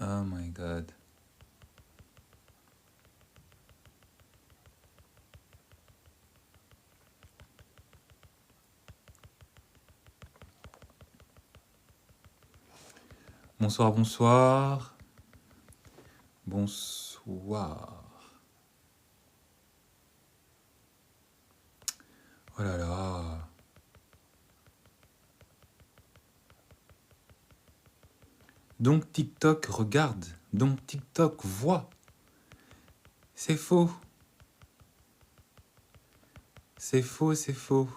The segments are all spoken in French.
Oh my god. Bonsoir, bonsoir. Bonsoir. Oh là là. Donc TikTok regarde. Donc TikTok voit. C'est faux. C'est faux, c'est faux.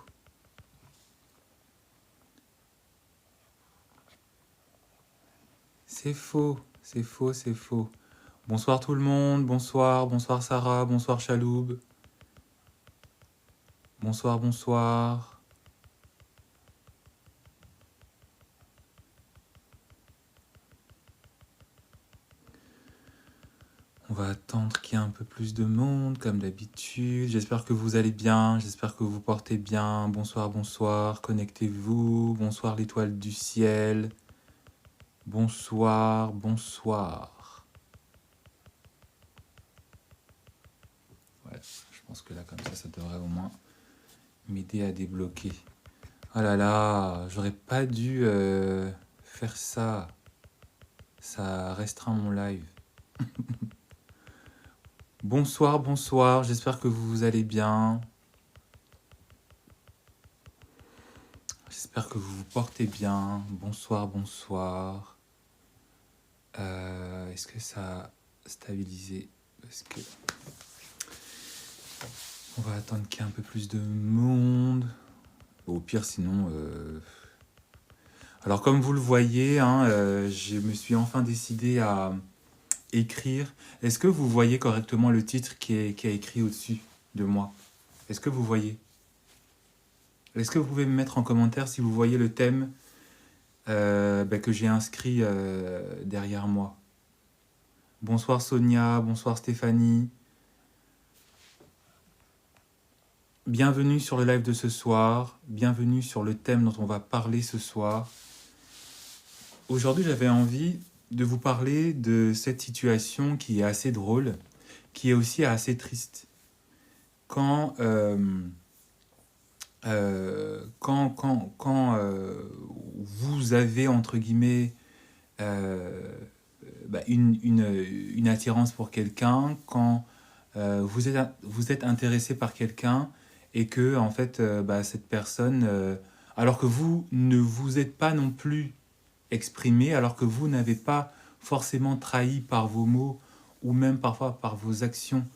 C'est faux, c'est faux, c'est faux. Bonsoir tout le monde, bonsoir, bonsoir Sarah, bonsoir Chaloub. Bonsoir, bonsoir. On va attendre qu'il y ait un peu plus de monde, comme d'habitude. J'espère que vous allez bien, j'espère que vous portez bien. Bonsoir, bonsoir, connectez-vous. Bonsoir l'étoile du ciel. Bonsoir, bonsoir. Ouais, je pense que là, comme ça devrait au moins m'aider à débloquer. Oh là là, j'aurais pas dû faire ça. Ça restreint mon live. Bonsoir, bonsoir, j'espère que vous allez bien. J'espère que vous vous portez bien. Bonsoir, bonsoir. Est-ce que ça a stabilisé? Parce que on va attendre qu'il y ait un peu plus de monde. Au pire, sinon... Alors, comme vous le voyez, hein, je me suis enfin décidé à écrire. Est-ce que vous voyez correctement le titre qui est écrit au-dessus de moi? Est-ce que vous voyez? Est-ce que vous pouvez me mettre en commentaire si vous voyez le thème que j'ai inscrit derrière moi? Bonsoir Sonia, bonsoir Stéphanie. Bienvenue sur le live de ce soir, bienvenue sur le thème dont on va parler ce soir. Aujourd'hui, j'avais envie de vous parler de cette situation qui est assez drôle, qui est aussi assez triste. Quand vous avez, entre guillemets, une attirance pour quelqu'un, quand vous êtes intéressé par quelqu'un et que, en fait, cette personne, alors que vous ne vous êtes pas non plus exprimé, alors que vous n'avez pas forcément trahi par vos mots ou même parfois par vos actions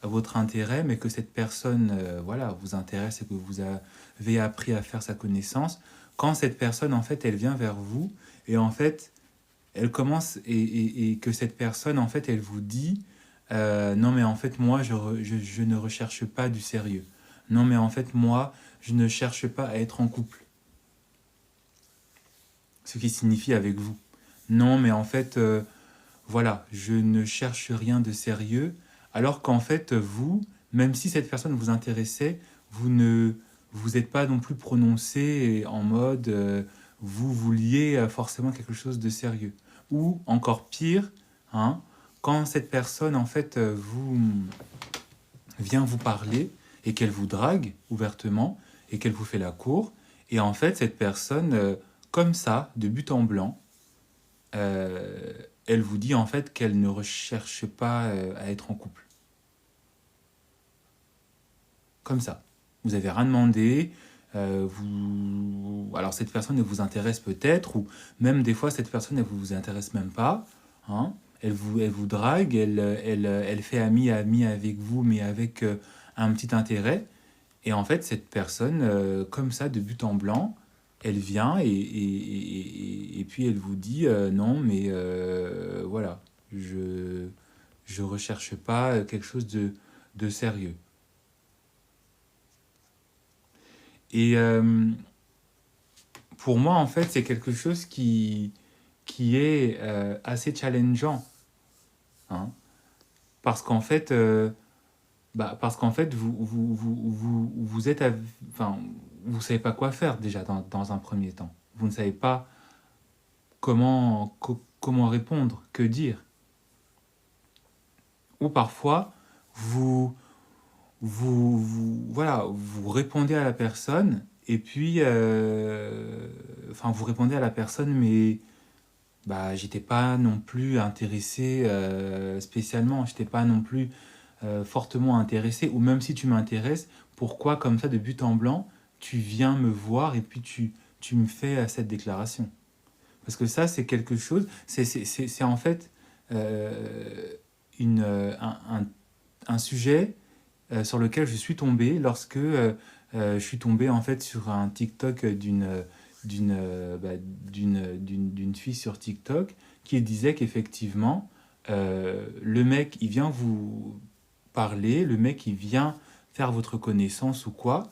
votre intérêt, mais que cette personne vous intéresse et que vous avez appris à faire sa connaissance, quand cette personne, en fait, elle vient vers vous et en fait, elle commence et que cette personne, en fait, elle vous dit non, mais en fait, moi, je ne recherche pas du sérieux. Non, mais en fait, moi, je ne cherche pas à être en couple. Ce qui signifie avec vous. Non, mais en fait, voilà, je ne cherche rien de sérieux. Alors qu'en fait, vous, même si cette personne vous intéressait, vous ne vous êtes pas non plus prononcé en mode vous vouliez forcément quelque chose de sérieux. Ou encore pire, hein, quand cette personne en fait vient vous parler et qu'elle vous drague ouvertement et qu'elle vous fait la cour, et en fait cette personne, comme ça, de but en blanc, elle vous dit en fait qu'elle ne recherche pas à être en couple. Comme ça. Vous avez rien demandé. Alors cette personne elle vous intéresse peut-être, ou même des fois cette personne elle vous intéresse même pas. Hein. Elle vous drague, elle fait ami avec vous, mais avec un petit intérêt. Et en fait, cette personne, comme ça, de but en blanc, elle vient et puis elle vous dit non, mais voilà, je recherche pas quelque chose de sérieux. Et pour moi, en fait, c'est quelque chose qui est assez challengeant. Hein, parce qu'en fait, vous êtes enfin, vous savez pas quoi faire déjà dans un premier temps. Vous ne savez pas comment comment répondre, que dire. Ou parfois, voilà, vous répondez à la personne, et puis, enfin, vous répondez à la personne, mais bah, j'étais pas non plus intéressé spécialement, j'étais pas non plus fortement intéressé, ou même si tu m'intéresses, pourquoi comme ça, de but en blanc, tu viens me voir et puis tu me fais cette déclaration. Parce que ça, c'est quelque chose, c'est en fait euh, un sujet sur lequel je suis tombé lorsque je suis tombé en fait sur un TikTok d'une fille sur TikTok qui disait qu'effectivement, le mec, il vient vous parler, le mec, il vient faire votre connaissance ou quoi,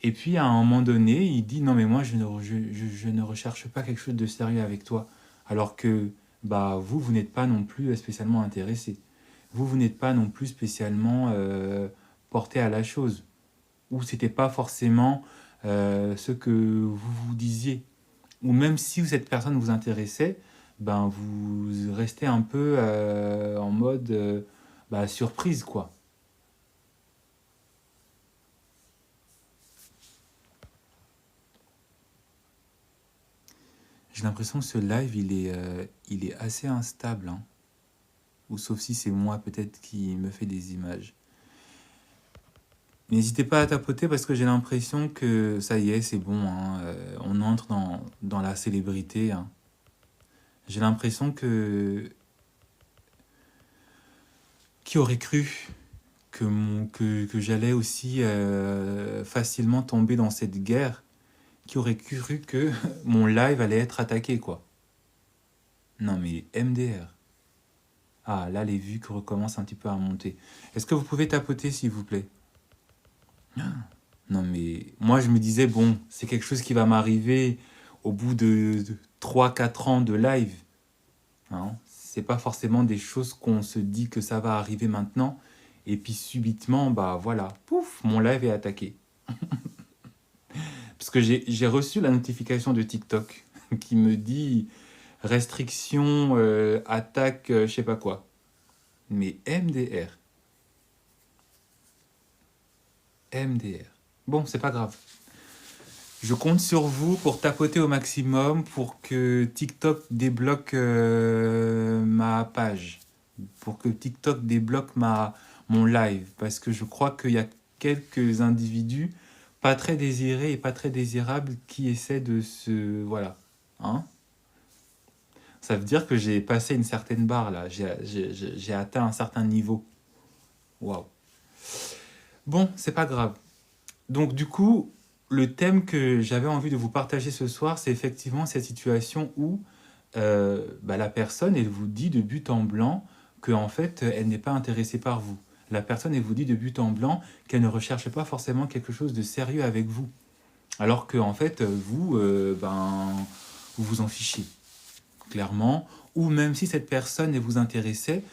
et puis à un moment donné, il dit non mais moi je ne recherche pas quelque chose de sérieux avec toi, alors que bah vous n'êtes pas non plus spécialement intéressé, vous n'êtes pas non plus spécialement porté à la chose, ou c'était pas forcément ce que vous vous disiez, ou même si cette personne vous intéressait, ben vous restez un peu en mode bah, surprise quoi. J'ai l'impression que ce live il est assez instable, hein. Ou sauf si c'est moi peut-être qui me fait des images. N'hésitez pas à tapoter parce que j'ai l'impression que ça y est, c'est bon, hein, on entre dans la célébrité, hein. J'ai l'impression que qui aurait cru que j'allais aussi facilement tomber dans cette guerre, qui aurait cru que mon live allait être attaqué, quoi. Non mais MDR. Ah, là, les vues qui recommencent un petit peu à monter. Est-ce que vous pouvez tapoter, s'il vous plaît? Non mais moi, je me disais, bon, c'est quelque chose qui va m'arriver au bout de 3 4 ans de live, hein. C'est pas forcément des choses qu'on se dit que ça va arriver maintenant. Et puis subitement, bah voilà, pouf, mon live est attaqué. Parce que j'ai reçu la notification de TikTok qui me dit restriction, attaque, je sais pas quoi. Mais MDR. MDR. Bon, c'est pas grave. Je compte sur vous pour tapoter au maximum pour que TikTok débloque ma page. Pour que TikTok débloque mon live. Parce que je crois qu'il y a quelques individus pas très désirés et pas très désirables qui essaient de se... Voilà. Hein? Ça veut dire que j'ai passé une certaine barre là. J'ai atteint un certain niveau. Waouh. Bon, c'est pas grave. Donc du coup, le thème que j'avais envie de vous partager ce soir, c'est effectivement cette situation où bah, la personne, elle vous dit de but en blanc qu'en fait, elle n'est pas intéressée par vous. La personne, elle vous dit de but en blanc qu'elle ne recherche pas forcément quelque chose de sérieux avec vous. Alors que en fait, vous, ben, vous vous en fichez, clairement. Ou même si cette personne, elle vous intéressait,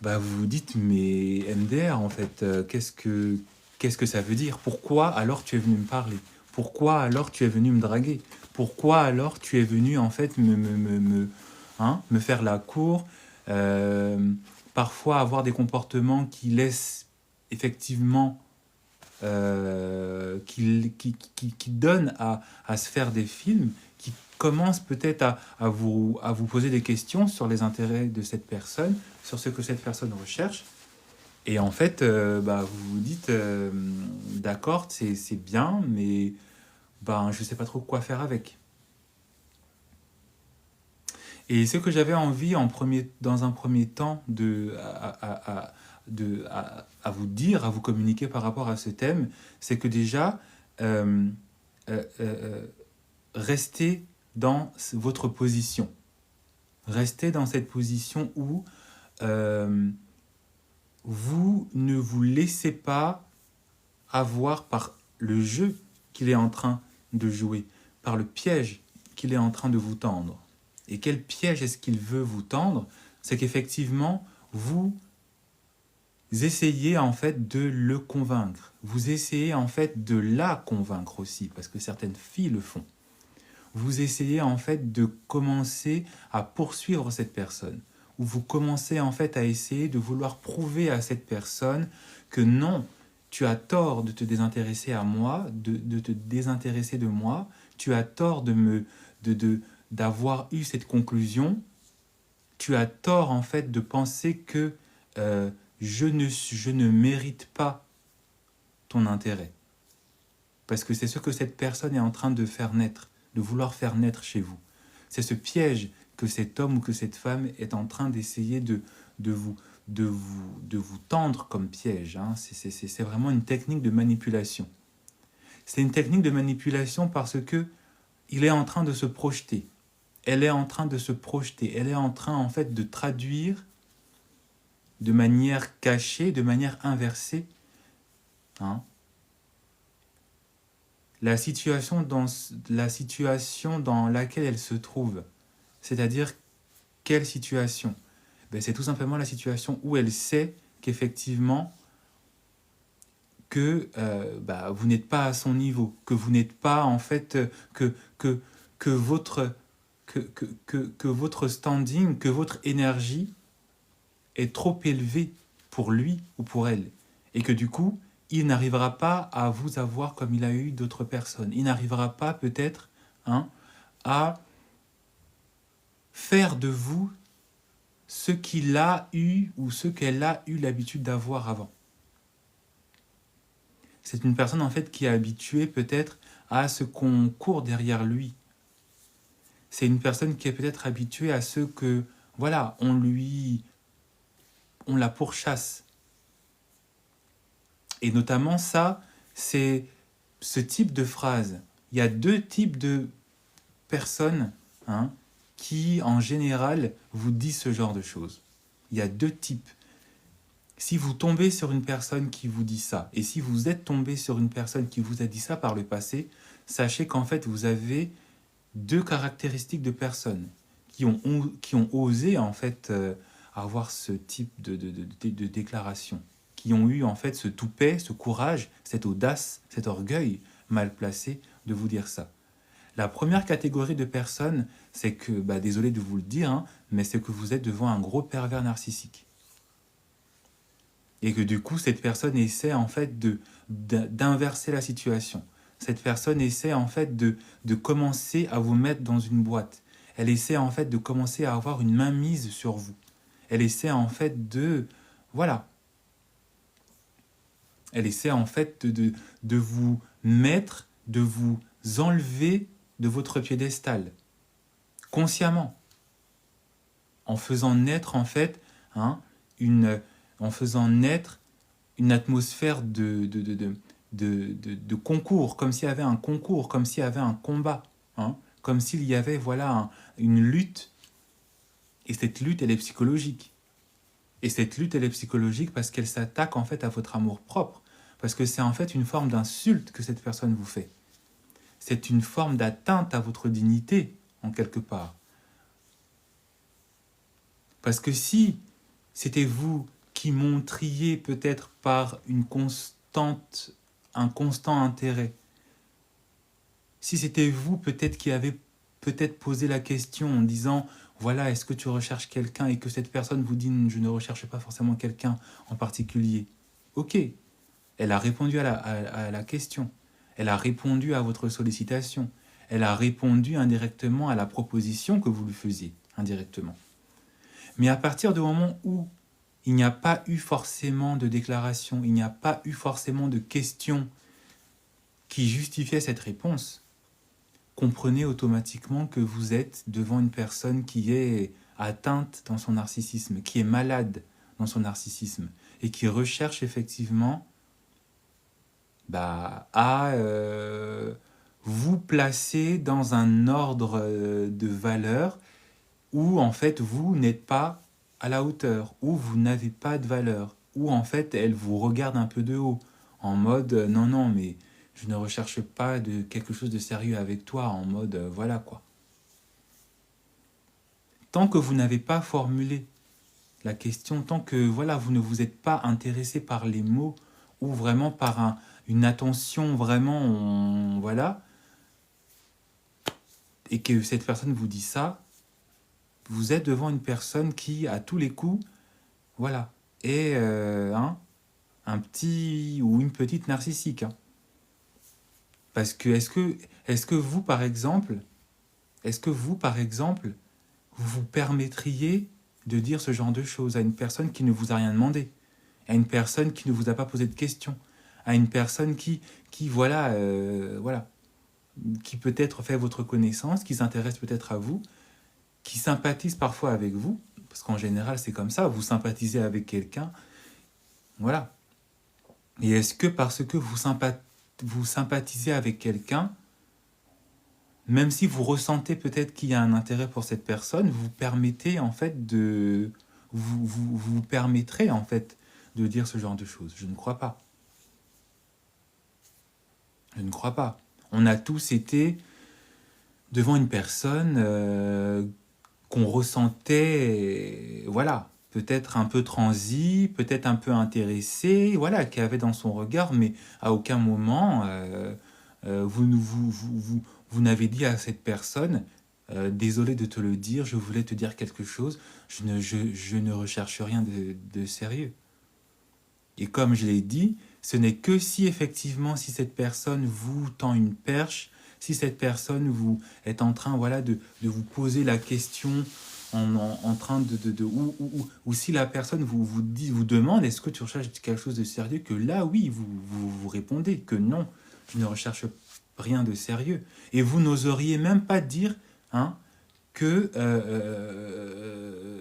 bah, vous vous dites, mais MDR, en fait, qu'est-ce que ça veut dire? Pourquoi alors tu es venu me parler? Pourquoi alors tu es venu me draguer? Pourquoi alors tu es venu, en fait, me faire la cour? euh, Parfois avoir des comportements qui laissent effectivement, qui donnent à se faire des films, qui commencent peut-être à vous poser des questions sur les intérêts de cette personne, sur ce que cette personne recherche. Et en fait, bah, vous vous dites, d'accord, c'est bien, mais ben, je ne sais pas trop quoi faire avec. Et ce que j'avais envie dans un premier temps à vous dire, à vous communiquer par rapport à ce thème, c'est que déjà, euh, euh, restez dans votre position. Restez dans cette position où euh, vous ne vous laissez pas avoir par le jeu qu'il est en train de jouer, par le piège qu'il est en train de vous tendre. Et quel piège est-ce qu'il veut vous tendre? C'est qu'effectivement, vous essayez en fait de le convaincre. Vous essayez en fait de la convaincre aussi, parce que certaines filles le font. vous essayez en fait de commencer à poursuivre cette personne, ou vous commencez en fait à essayer de vouloir prouver à cette personne que non, tu as tort de te désintéresser à moi, de te désintéresser de moi, tu as tort d'avoir eu cette conclusion, tu as tort en fait de penser que je ne mérite pas ton intérêt. Parce que c'est ce que cette personne est en train de faire naître, de vouloir faire naître chez vous. C'est ce piège que cet homme ou que cette femme est en train d'essayer de vous tendre comme piège. Hein. C'est vraiment une technique de manipulation. C'est une technique de manipulation parce que il est en train de se projeter. Elle est en train de se projeter. Elle est en train en fait de traduire de manière cachée, de manière inversée, hein, la situation dans laquelle elle se trouve. C'est-à-dire, quelle situation? Ben, c'est tout simplement la situation où elle sait qu'effectivement, que vous n'êtes pas à son niveau, que vous n'êtes pas en fait, que votre, que votre standing, que votre énergie est trop élevée pour lui ou pour elle. Et que du coup, il n'arrivera pas à vous avoir comme il a eu d'autres personnes. Il n'arrivera pas peut-être à faire de vous ce qu'il a eu ou ce qu'elle a eu l'habitude d'avoir avant. C'est une personne en fait qui est habituée peut-être à ce qu'on court derrière lui. C'est une personne qui est peut-être habituée à ce que, voilà, on la pourchasse. Et notamment ça, c'est ce type de phrase. Il y a deux types de personnes qui, en général, vous disent ce genre de choses. Il y a deux types. Si vous tombez sur une personne qui vous dit ça, et si vous êtes tombé sur une personne qui vous a dit ça par le passé, sachez qu'en fait, vous avez deux caractéristiques de personnes qui ont osé en fait avoir ce type de déclaration, qui ont eu en fait ce toupet, ce courage, cette audace, cet orgueil mal placé de vous dire ça. La première catégorie de personnes, c'est que, désolé de vous le dire, mais c'est que vous êtes devant un gros pervers narcissique. Et que du coup, cette personne essaie en fait d'inverser la situation. Cette personne essaie en fait de commencer à vous mettre dans une boîte. Elle essaie en fait de commencer à avoir une mainmise sur vous. Elle essaie en fait voilà. Elle essaie en fait de vous mettre, de vous enlever de votre piédestal. Consciemment. En faisant naître en fait en faisant naître une atmosphère de concours, comme s'il y avait un concours, comme s'il y avait un combat, comme s'il y avait une lutte. Et cette lutte, elle est psychologique. Et cette lutte, elle est psychologique parce qu'elle s'attaque en fait à votre amour-propre. Parce que c'est en fait une forme d'insulte que cette personne vous fait. C'est une forme d'atteinte à votre dignité, en quelque part. Parce que si c'était vous qui montriez peut-être par un constant intérêt, si c'était vous peut-être qui avez peut-être posé la question en disant voilà, est-ce que tu recherches quelqu'un, et que cette personne vous dit je ne recherche pas forcément quelqu'un en particulier. Ok, elle a répondu à la question, elle a répondu à votre sollicitation, elle a répondu indirectement à la proposition que vous lui faisiez indirectement. Mais à partir du moment où il n'y a pas eu forcément de déclaration, il n'y a pas eu forcément de question qui justifiait cette réponse, comprenez automatiquement que vous êtes devant une personne qui est atteinte dans son narcissisme, qui est malade dans son narcissisme, et qui recherche effectivement à vous placer dans un ordre de valeur où en fait vous n'êtes pas à la hauteur, où vous n'avez pas de valeur, où en fait elle vous regarde un peu de haut, en mode non mais je ne recherche pas de quelque chose de sérieux avec toi, en mode voilà quoi. Tant que vous n'avez pas formulé la question, tant que vous ne vous êtes pas intéressé par les mots ou vraiment par une attention vraiment et que cette personne vous dit ça, vous êtes devant une personne qui, à tous les coups, voilà, est un petit ou une petite narcissique. Hein. Parce que est-ce que vous, par exemple, vous vous permettriez de dire ce genre de choses à une personne qui ne vous a rien demandé, à une personne qui ne vous a pas posé de questions, à une personne qui voilà, voilà, qui peut-être fait votre connaissance, qui s'intéresse peut-être à vous, qui sympathise parfois avec vous, parce qu'en général c'est comme ça, vous sympathisez avec quelqu'un, voilà. Et est-ce que parce que vous sympathisez avec quelqu'un, même si vous ressentez peut-être qu'il y a un intérêt pour cette personne, vous permettez en fait de... vous permettrez en fait de dire ce genre de choses. Je ne crois pas. Je ne crois pas. On a tous été devant une personne qu'on ressentait, voilà, peut-être un peu transi, peut-être un peu intéressé, voilà, qui avait dans son regard, mais à aucun moment vous n'avez dit à cette personne, désolé de te le dire, je voulais te dire quelque chose, je ne recherche rien de sérieux. Et comme je l'ai dit, ce n'est que si effectivement, si cette personne vous tend une perche, si cette personne vous est en train voilà, de vous poser la question, en train ou si la personne vous demande est-ce que tu recherches quelque chose de sérieux, que là, oui, vous répondez que non, je ne recherche rien de sérieux. Et vous n'oseriez même pas dire hein, que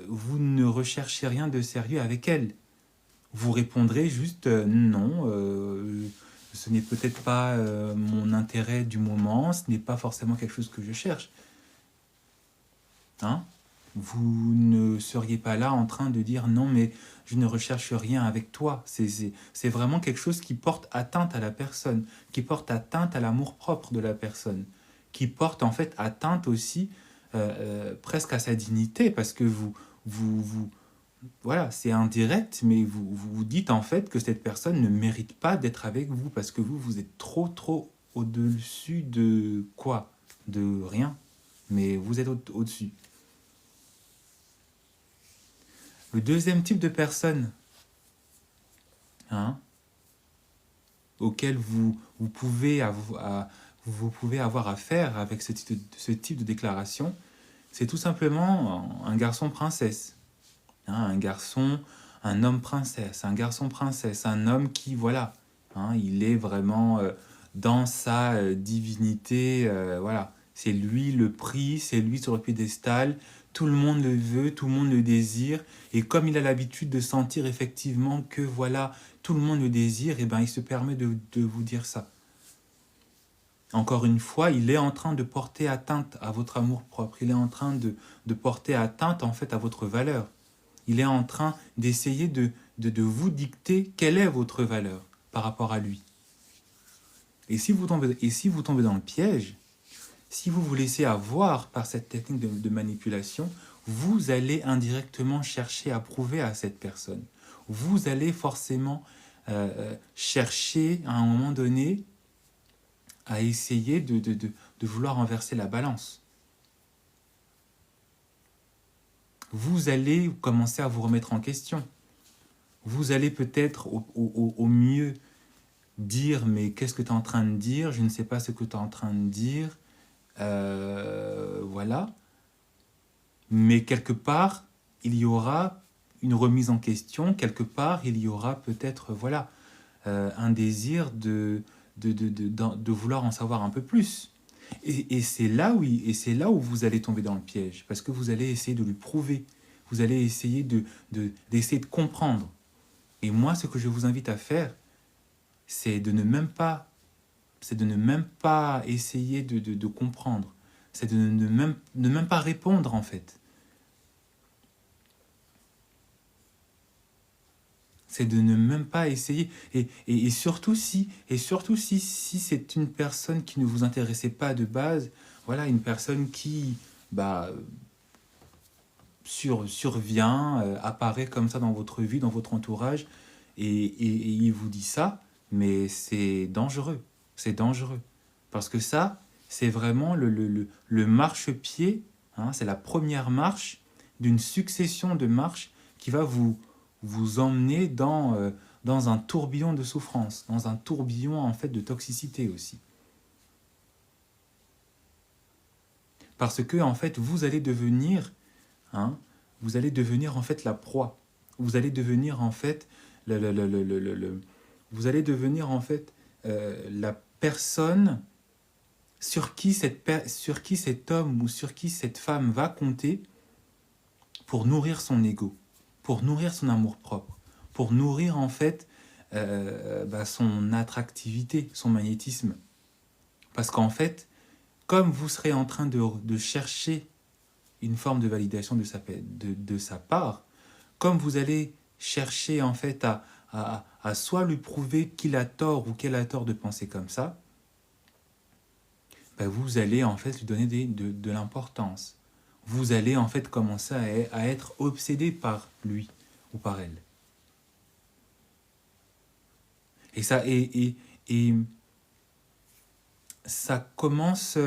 vous ne recherchez rien de sérieux avec elle. Vous répondrez juste non, ce n'est peut-être pas mon intérêt du moment, ce n'est pas forcément quelque chose que je cherche. Hein? Vous ne seriez pas là en train de dire non, mais je ne recherche rien avec toi. C'est vraiment quelque chose qui porte atteinte à la personne, qui porte atteinte à l'amour-propre de la personne, qui porte en fait atteinte aussi presque à sa dignité, parce que vous voilà, c'est indirect, mais vous dites en fait que cette personne ne mérite pas d'être avec vous parce que vous êtes trop au-dessus de quoi? De rien, mais vous êtes au-dessus. Le deuxième type de personne hein, auquel vous pouvez avoir affaire avec ce type de déclaration, c'est tout simplement un garçon princesse. Hein, un homme princesse, un garçon princesse, un homme qui, voilà, hein, il est vraiment dans sa divinité, voilà. C'est lui le prix, c'est lui sur le piédestal, tout le monde le veut, tout le monde le désire, et comme il a l'habitude de sentir effectivement que, voilà, tout le monde le désire, et ben il se permet de vous dire ça. Encore une fois, il est en train de porter atteinte à votre amour-propre, il est en train de porter atteinte en fait à votre valeur. Il est en train d'essayer de vous dicter quelle est votre valeur par rapport à lui. Et si vous tombez dans le piège, si vous vous laissez avoir par cette technique de manipulation, vous allez indirectement chercher à prouver à cette personne. Vous allez forcément chercher à un moment donné à essayer de vouloir renverser la balance. Vous allez commencer à vous remettre en question. Vous allez peut-être au mieux dire mais qu'est-ce que tu es en train de dire? Je ne sais pas ce que tu es en train de dire. Voilà. Mais quelque part, il y aura une remise en question. Quelque part, il y aura peut-être voilà, un désir de vouloir en savoir un peu plus. Et c'est là où vous allez tomber dans le piège, parce que vous allez essayer de lui prouver, vous allez essayer d'essayer de comprendre. Et moi, ce que je vous invite à faire, c'est de ne même pas essayer de comprendre, c'est de ne même pas répondre en fait. C'est de ne même pas essayer. Et surtout si c'est une personne qui ne vous intéressait pas de base, voilà, une personne qui bah, survient, apparaît comme ça dans votre vie, dans votre entourage, et il vous dit ça, mais c'est dangereux. C'est dangereux. Parce que ça, c'est vraiment le marchepied, hein, c'est la première marche d'une succession de marches qui va vous emmener dans un tourbillon de souffrance, dans un tourbillon en fait de toxicité aussi. Parce que en fait, hein, vous allez devenir en fait la proie. Vous allez devenir en fait vous allez devenir en fait la personne sur qui cet homme ou sur qui cette femme va compter pour nourrir son ego, pour nourrir son amour-propre, pour nourrir en fait son attractivité, son magnétisme. Parce qu'en fait, comme vous serez en train de chercher une forme de validation de sa part, comme vous allez chercher en fait à soit lui prouver qu'il a tort ou qu'elle a tort de penser comme ça, ben vous allez en fait lui donner de l'importance. Vous allez en fait commencer à être obsédé par lui ou par elle. Et ça commence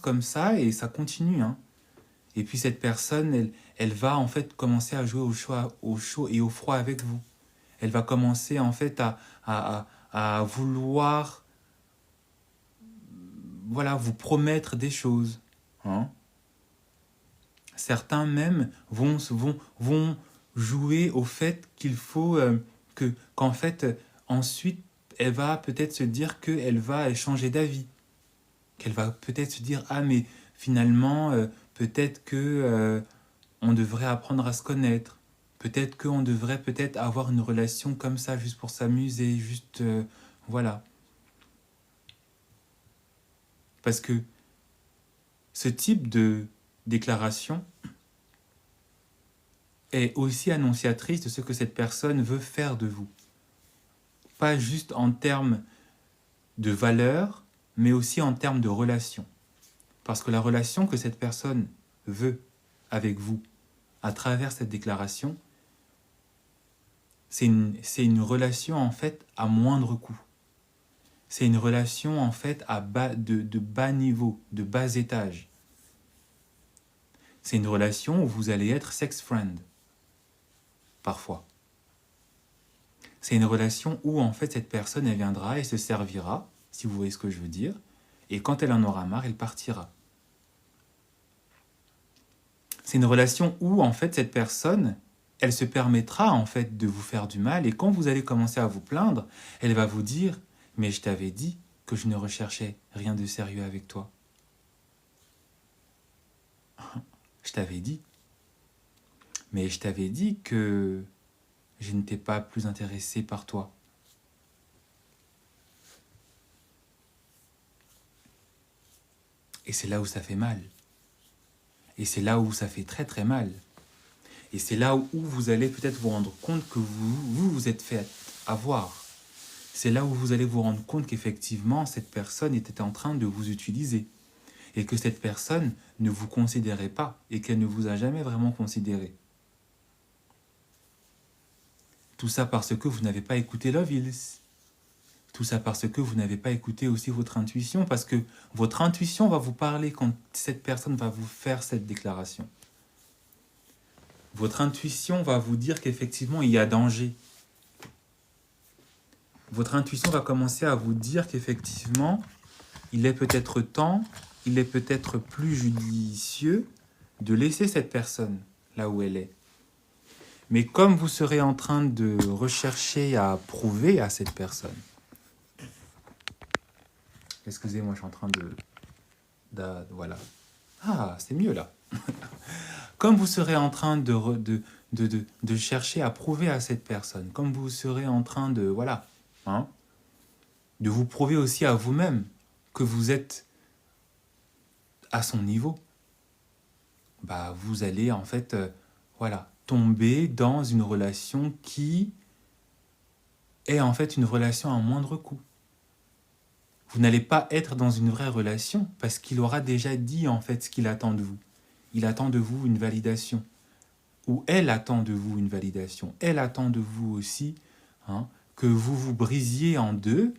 comme ça et ça continue. Hein. Et puis cette personne, elle va en fait commencer à jouer au chaud et au froid avec vous. Elle va commencer en fait à vouloir vous promettre des choses. Hein. Certains même vont jouer au fait qu'il faut qu'en fait ensuite elle va peut-être se dire qu'elle va changer d'avis, qu'elle va peut-être se dire ah mais finalement peut-être que on devrait apprendre à se connaître, peut-être qu'on devrait peut-être avoir une relation comme ça juste pour s'amuser, juste voilà. Parce que ce type de déclaration est aussi annonciatrice de ce que cette personne veut faire de vous. Pas juste en termes de valeur, mais aussi en termes de relation. Parce que la relation que cette personne veut avec vous, à travers cette déclaration, c'est une relation en fait à moindre coût. C'est une relation en fait de bas niveau, de bas étage. C'est une relation où vous allez être sex friend, parfois. C'est une relation où en fait cette personne elle viendra et se servira, si vous voyez ce que je veux dire, et quand elle en aura marre, elle partira. C'est une relation où en fait cette personne, elle se permettra en fait de vous faire du mal et quand vous allez commencer à vous plaindre, elle va vous dire « mais je t'avais dit que je ne recherchais rien de sérieux avec toi. Je t'avais dit. Mais je t'avais dit que je n'étais pas plus intéressé par toi. » Et c'est là où ça fait mal. Et c'est là où ça fait très très mal. Et c'est là où vous allez peut-être vous rendre compte que vous êtes fait avoir. C'est là où vous allez vous rendre compte qu'effectivement, cette personne était en train de vous utiliser. Et que cette personne ne vous considérait pas et qu'elle ne vous a jamais vraiment considéré. Tout ça parce que vous n'avez pas écouté Love Hills. Tout ça parce que vous n'avez pas écouté aussi votre intuition, parce que votre intuition va vous parler quand cette personne va vous faire cette déclaration. Votre intuition va vous dire qu'effectivement, il y a danger. Votre intuition va commencer à vous dire qu'effectivement, il est peut-être temps, il est peut-être plus judicieux de laisser cette personne là où elle est. Mais comme vous serez en train de rechercher à prouver à cette personne, excusez-moi, je suis en train voilà. Ah, c'est mieux là. Comme vous serez en train de chercher à prouver à cette personne, comme vous serez en train de, voilà, hein, de vous prouver aussi à vous-même que vous êtes à son niveau, bah vous allez en fait, voilà, tomber dans une relation qui est en fait une relation à moindre coût. Vous n'allez pas être dans une vraie relation parce qu'il aura déjà dit en fait ce qu'il attend de vous. Il attend de vous une validation. Ou elle attend de vous une validation. Elle attend de vous aussi hein, que vous vous brisiez en deux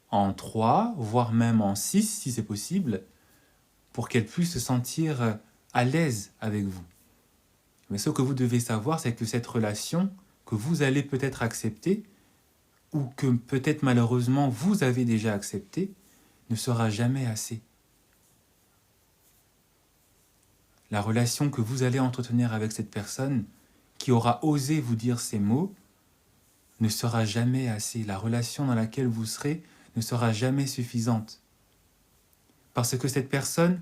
en 3, voire même en 6 si c'est possible, pour qu'elle puisse se sentir à l'aise avec vous. Mais ce que vous devez savoir, c'est que cette relation que vous allez peut-être accepter, ou que peut-être malheureusement vous avez déjà accepté, ne sera jamais assez. La relation que vous allez entretenir avec cette personne qui aura osé vous dire ces mots ne sera jamais assez. La relation dans laquelle vous serez ne sera jamais suffisante. Parce que cette personne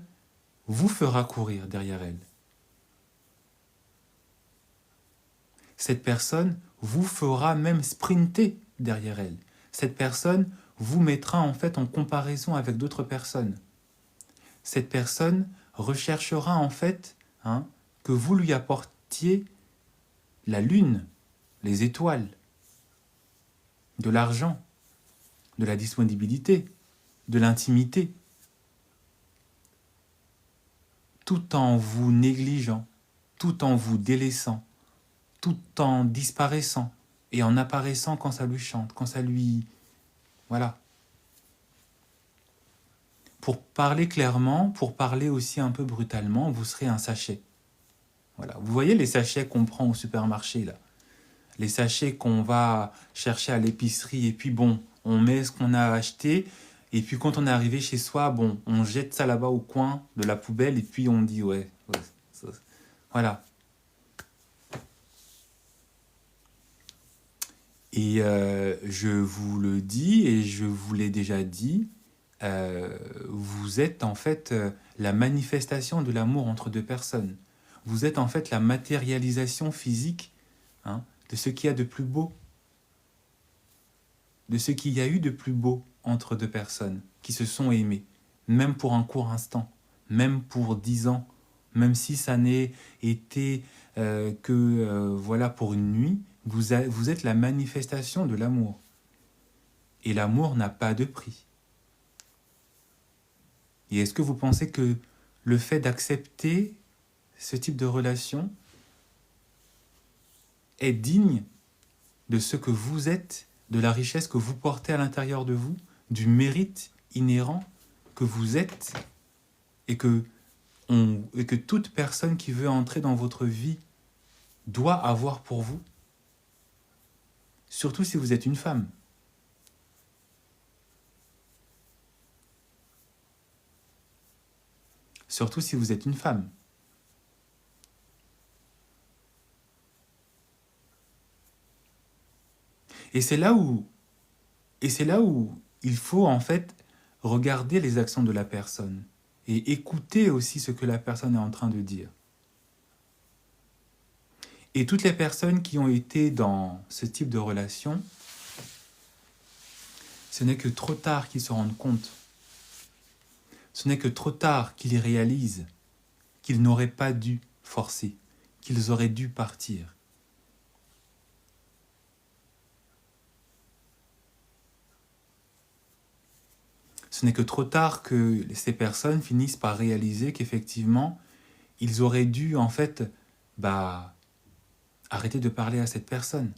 vous fera courir derrière elle. Cette personne vous fera même sprinter derrière elle. Cette personne vous mettra en fait en comparaison avec d'autres personnes. Cette personne recherchera en fait que vous lui apportiez la lune, les étoiles, de l'argent, de la disponibilité, de l'intimité, tout en vous négligeant, tout en vous délaissant, tout en disparaissant et en apparaissant quand ça lui chante, quand ça lui... Voilà. Pour parler clairement, pour parler aussi un peu brutalement, vous serez un sachet. Voilà. Vous voyez les sachets qu'on prend au supermarché, là, les sachets qu'on va chercher à l'épicerie, et puis bon, on met ce qu'on a acheté, et puis quand on est arrivé chez soi, bon, on jette ça là-bas au coin de la poubelle, et puis on dit, ouais voilà. Et je vous le dis, et je vous l'ai déjà dit, vous êtes en fait la manifestation de l'amour entre deux personnes. Vous êtes en fait la matérialisation physique de ce qu'il y a de plus beau, de ce qu'il y a eu de plus beau entre deux personnes qui se sont aimées, même pour un court instant, même pour 10 ans, même si ça n'est été voilà pour une nuit, vous êtes la manifestation de l'amour. Et l'amour n'a pas de prix. Et est-ce que vous pensez que le fait d'accepter ce type de relation est digne de ce que vous êtes, de la richesse que vous portez à l'intérieur de vous, du mérite inhérent que vous êtes et que toute personne qui veut entrer dans votre vie doit avoir pour vous, surtout si vous êtes une femme. Surtout si vous êtes une femme. Et c'est là où il faut en fait regarder les actions de la personne et écouter aussi ce que la personne est en train de dire. Et toutes les personnes qui ont été dans ce type de relation, ce n'est que trop tard qu'ils se rendent compte. Ce n'est que trop tard qu'ils réalisent qu'ils n'auraient pas dû forcer, qu'ils auraient dû partir. Ce n'est que trop tard que ces personnes finissent par réaliser qu'effectivement, ils auraient dû en fait arrêter de parler à cette personne.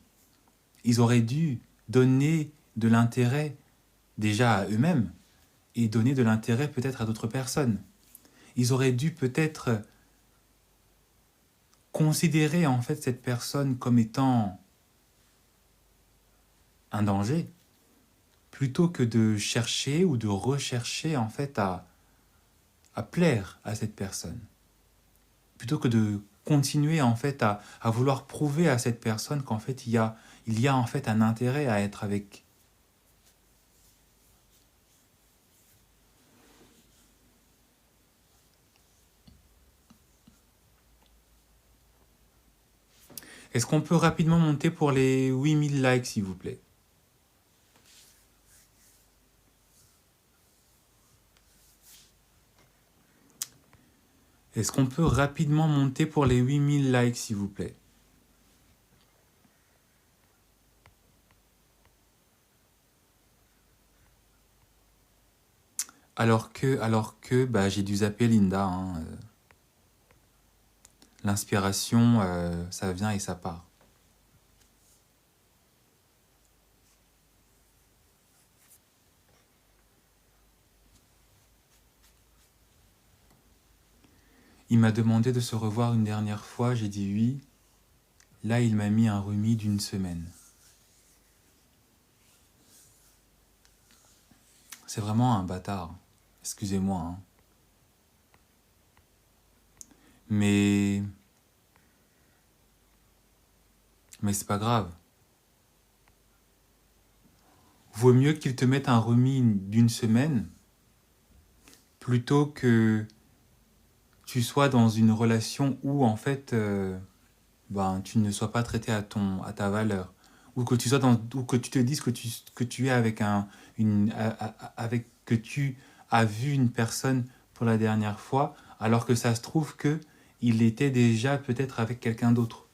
Ils auraient dû donner de l'intérêt déjà à eux-mêmes et donner de l'intérêt peut-être à d'autres personnes. Ils auraient dû peut-être considérer en fait cette personne comme étant un danger, plutôt que de chercher ou de rechercher en fait à plaire à cette personne. Plutôt que de continuer en fait à vouloir prouver à cette personne qu'en fait il y a en fait un intérêt à être avec. Est-ce qu'on peut rapidement monter pour les 8000 likes s'il vous plaît? Est-ce qu'on peut rapidement monter pour les 8000 likes s'il vous plaît? Alors que j'ai dû zapper Linda. L'inspiration, ça vient et ça part. Il m'a demandé de se revoir une dernière fois, j'ai dit oui. Là, il m'a mis un remis d'une semaine. C'est vraiment un bâtard. Excusez-moi, hein. Mais... Mais c'est pas grave. Vaut mieux qu'il te mette un remis d'une semaine plutôt que tu sois dans une relation où en fait ben, tu ne sois pas traité à ta valeur. Ou que tu sois ou que tu te dises que tu es avec avec que tu as vu une personne pour la dernière fois, alors que ça se trouve que il était déjà peut-être avec quelqu'un d'autre.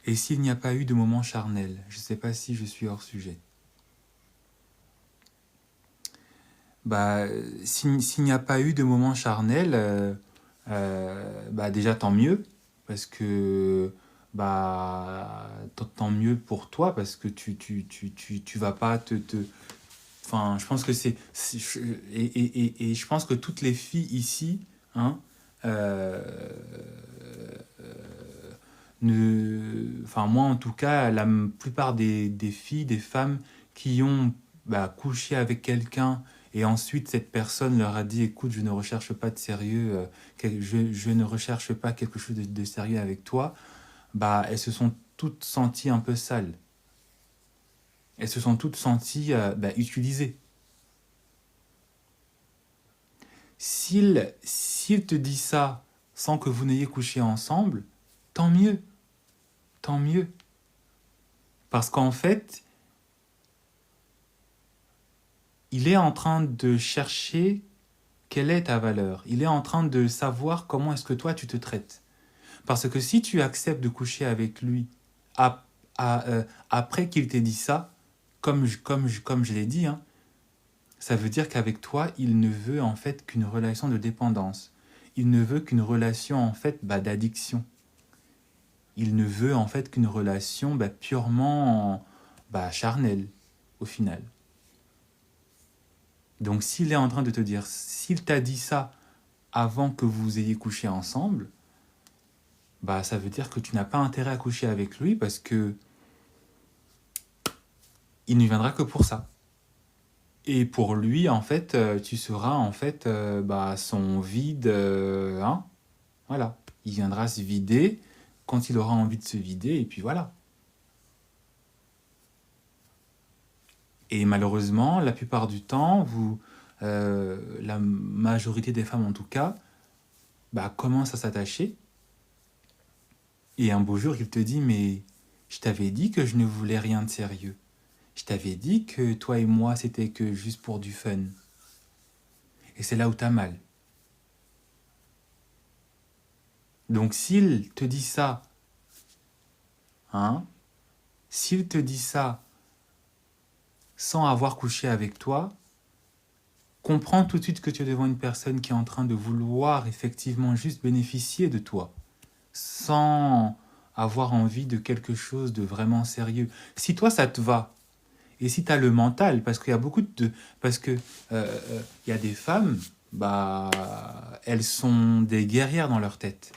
Et s'il n'y a pas eu de moment charnel, je ne sais pas si je suis hors sujet. Bah, s'il n'y a pas eu de moment charnel, bah déjà tant mieux, parce que bah tant mieux pour toi, parce que tu vas pas enfin, je pense que et je pense que toutes les filles ici, hein, euh, enfin moi en tout cas, la plupart des filles, des femmes qui ont bah, couché avec quelqu'un et ensuite cette personne leur a dit écoute je ne recherche pas de sérieux, je ne recherche pas quelque chose de sérieux avec toi, bah elles se sont toutes senties un peu sales. Elles se sont toutes senties bah, utilisées. S'il te dit ça sans que vous n'ayez couché ensemble, tant mieux, tant mieux. Parce qu'en fait, il est en train de chercher quelle est ta valeur. Il est en train de savoir comment est-ce que toi tu te traites. Parce que si tu acceptes de coucher avec lui après qu'il t'ait dit ça, comme je l'ai dit, hein, ça veut dire qu'avec toi, il ne veut en fait qu'une relation de dépendance. Il ne veut qu'une relation en fait bah, d'addiction. Il ne veut en fait qu'une relation bah, purement bah, charnelle, au final. Donc s'il est en train de te dire, s'il t'a dit ça avant que vous ayez couché ensemble, bah ça veut dire que tu n'as pas intérêt à coucher avec lui parce que il ne viendra que pour ça. Et pour lui, en fait, tu seras en fait bah, son vide, hein, voilà. Il viendra se vider quand il aura envie de se vider et puis voilà. Et malheureusement, la plupart du temps, la majorité des femmes en tout cas, bah, commencent à s'attacher. Et un beau jour, il te dit, mais je t'avais dit que je ne voulais rien de sérieux. Je t'avais dit que toi et moi, c'était que juste pour du fun. Et c'est là où t'as mal. Donc s'il te dit ça, hein, s'il te dit ça sans avoir couché avec toi, comprends tout de suite que tu es devant une personne qui est en train de vouloir effectivement juste bénéficier de toi, sans avoir envie de quelque chose de vraiment sérieux. Si toi ça te va, et si tu as le mental, parce qu'il y a beaucoup de... Parce que il y a des femmes, bah, elles sont des guerrières dans leur tête.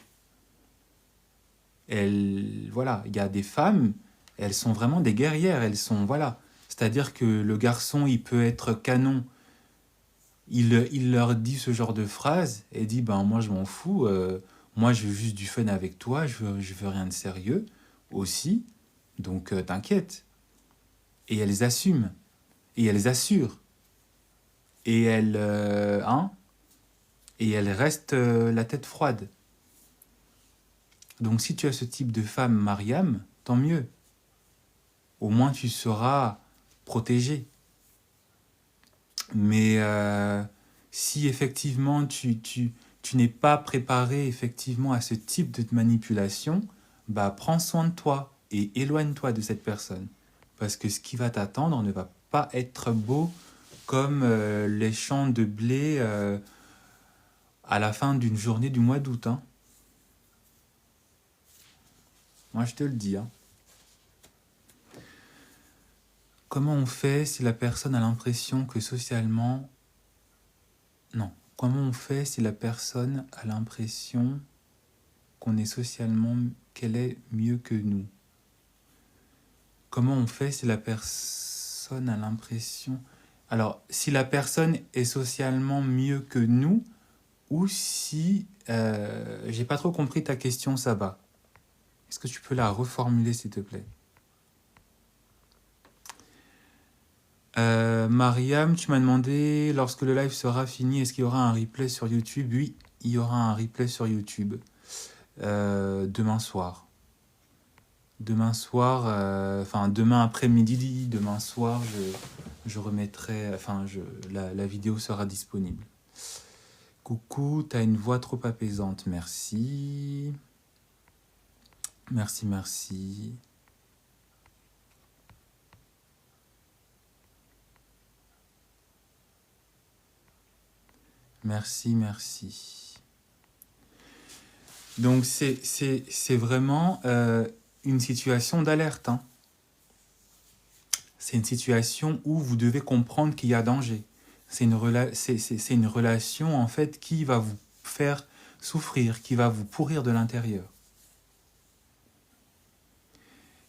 Voilà, il y a des femmes, elles sont vraiment des guerrières, elles sont, voilà. C'est-à-dire que le garçon, il peut être canon, il leur dit ce genre de phrase et dit ben moi je m'en fous, moi je veux juste du fun avec toi, je veux rien de sérieux aussi, donc t'inquiète. Et elles assument, et elles assurent, et hein, et elles restent la tête froide. Donc si tu as ce type de femme, Mariam, tant mieux. Au moins tu seras protégé. Mais si effectivement tu n'es pas préparé effectivement à ce type de manipulation, bah prends soin de toi et éloigne-toi de cette personne. Parce que ce qui va t'attendre ne va pas être beau comme les champs de blé à la fin d'une journée du mois d'août. Hein. Moi je te le dis. Hein. comment on fait si la personne a l'impression que socialement... Non. Comment on fait si la personne a l'impression qu'on est socialement... qu'elle est mieux que nous? Comment on fait si la personne a l'impression... Alors, si la personne est socialement mieux que nous, ou si... j'ai pas trop compris ta question, Saba. Est-ce que tu peux la reformuler, s'il te plaît? Mariam, tu m'as demandé, lorsque le live sera fini, est-ce qu'il y aura un replay sur YouTube? Oui, il y aura un replay sur YouTube. Demain soir. Demain soir, enfin demain après-midi, demain soir, je remettrai, enfin la vidéo sera disponible. Coucou, t'as une voix trop apaisante, merci. Merci, merci. Merci, merci. Donc c'est vraiment une situation d'alerte, hein. C'est une situation où vous devez comprendre qu'il y a danger. C'est une relation en fait qui va vous faire souffrir, qui va vous pourrir de l'intérieur.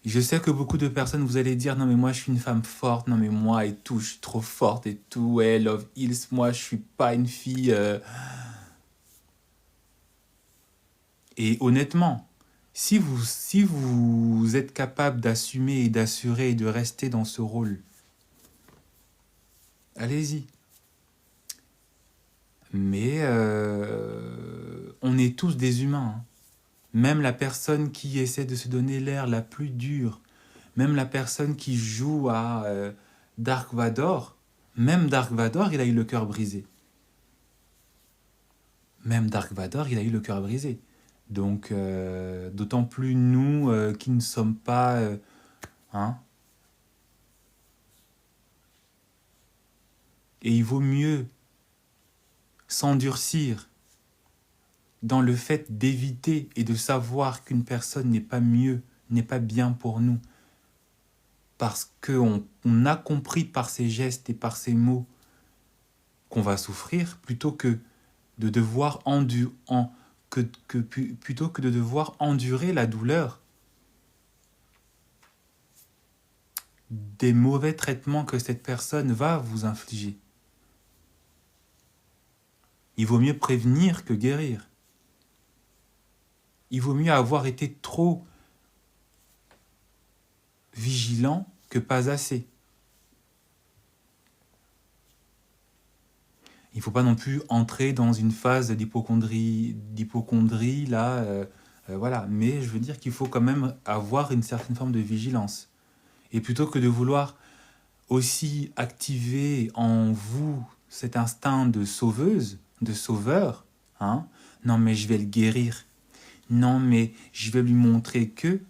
Je sais que beaucoup de personnes, vous allez dire, non mais moi je suis une femme forte, non mais moi et tout, je suis trop forte et tout, ouais, Love Hills, moi je suis pas une fille... Et honnêtement, si vous êtes capable d'assumer et d'assurer et de rester dans ce rôle, allez-y. Mais on est tous des humains, hein. Même la personne qui essaie de se donner l'air la plus dure, même la personne qui joue à Dark Vador, même Dark Vador, il a eu le cœur brisé. Même Dark Vador, il a eu le cœur brisé. Donc, d'autant plus nous qui ne sommes pas... hein. Et il vaut mieux s'endurcir dans le fait d'éviter et de savoir qu'une personne n'est pas mieux, n'est pas bien pour nous, parce qu'on a compris par ses gestes et par ses mots qu'on va souffrir, plutôt que de devoir plutôt que de devoir endurer la douleur des mauvais traitements que cette personne va vous infliger. Il vaut mieux prévenir que guérir. Il vaut mieux avoir été trop vigilant que pas assez. Il ne faut pas non plus entrer dans une phase d'hypocondrie là, voilà. Mais je veux dire qu'il faut quand même avoir une certaine forme de vigilance. Et plutôt que de vouloir aussi activer en vous cet instinct de sauveuse, de sauveur, hein, non mais je vais le guérir, non mais je vais lui montrer que,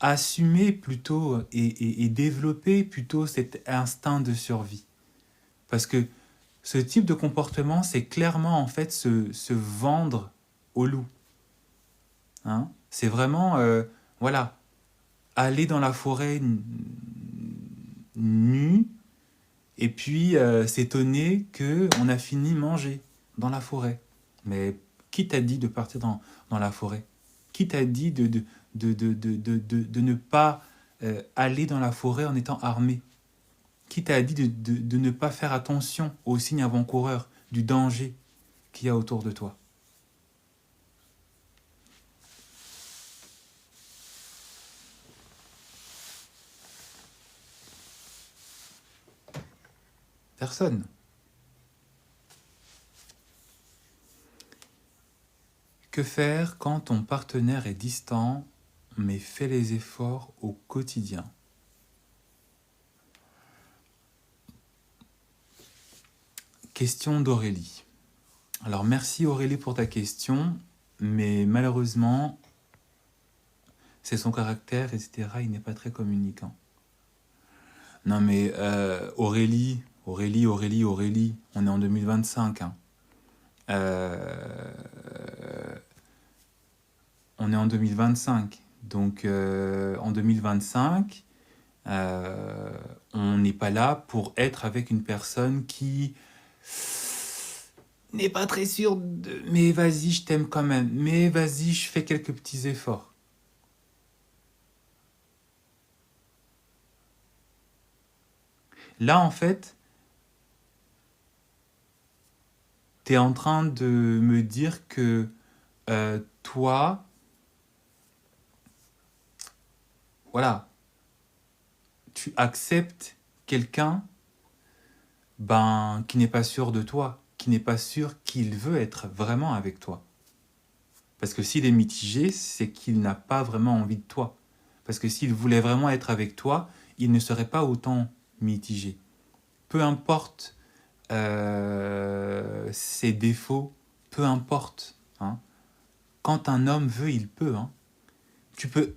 assumer plutôt et développer plutôt cet instinct de survie. Parce que ce type de comportement, c'est clairement en fait se vendre au loup. Hein, c'est vraiment, voilà, aller dans la forêt nu et puis s'étonner qu'on a fini manger dans la forêt. Mais qui t'a dit de partir dans la forêt? Qui t'a dit de ne pas aller dans la forêt en étant armé? Qui t'a dit de ne pas faire attention aux signes avant-coureurs du danger qu'il y a autour de toi? Personne. Que faire quand ton partenaire est distant mais fait les efforts au quotidien? Question d'Aurélie. Alors merci Aurélie pour ta question, mais malheureusement, c'est son caractère, etc. Il n'est pas très communicant. Non mais Aurélie, on est en 2025. Hein. On est en 2025. Donc, en 2025, on n'est pas là pour être avec une personne qui n'est pas très sûre de... Mais vas-y, je t'aime quand même. Mais vas-y, je fais quelques petits efforts. Là, en fait, tu es en train de me dire que toi, voilà, tu acceptes quelqu'un qui n'est pas sûr de toi, qui n'est pas sûr qu'il veut être vraiment avec toi. Parce que s'il est mitigé, c'est qu'il n'a pas vraiment envie de toi. Parce que s'il voulait vraiment être avec toi, il ne serait pas autant mitigé. Peu importe ses défauts, peu importe. Hein. Quand un homme veut, il peut. Hein. Tu peux.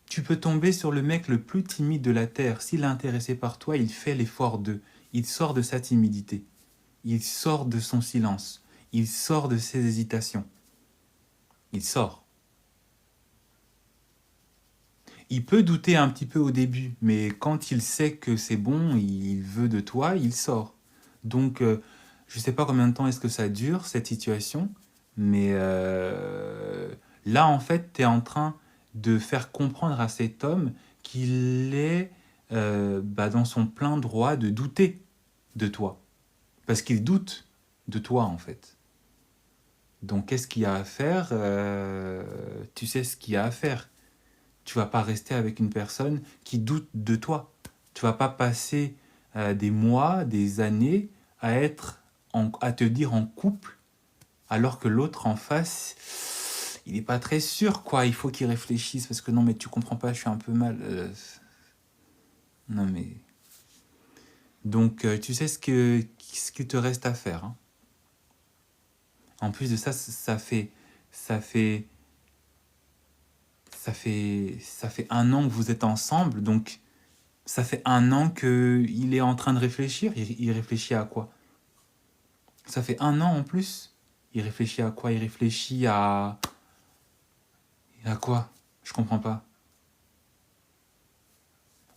Tu peux tomber sur le mec le plus timide de la Terre. S'il est intéressé par toi, il fait l'effort de. Il sort de sa timidité. Il sort de son silence. Il sort de ses hésitations. Il sort. Il peut douter un petit peu au début, mais quand il sait que c'est bon, il veut de toi, il sort. Donc, je ne sais pas combien de temps est-ce que ça dure, cette situation, mais là, en fait, tu es en train de faire comprendre à cet homme qu'il est dans son plein droit de douter de toi. Parce qu'il doute de toi, en fait. Donc, qu'est-ce qu'il y a à faire Tu sais ce qu'il y a à faire. Tu vas pas rester avec une personne qui doute de toi. Tu vas pas passer des mois, des années à te dire en couple, alors que l'autre en face, il n'est pas très sûr, quoi. Il faut qu'il réfléchisse parce que non, mais tu comprends pas, je suis un peu mal. Non, mais. Donc, tu sais ce qu'il te reste à faire. Hein. En plus de ça, ça fait ça fait 1 an que vous êtes ensemble, donc ça fait 1 an qu'il est en train de réfléchir. Il réfléchit à quoi? Ça fait 1 an en plus. Il réfléchit à quoi? Il réfléchit à... À quoi? Je comprends pas.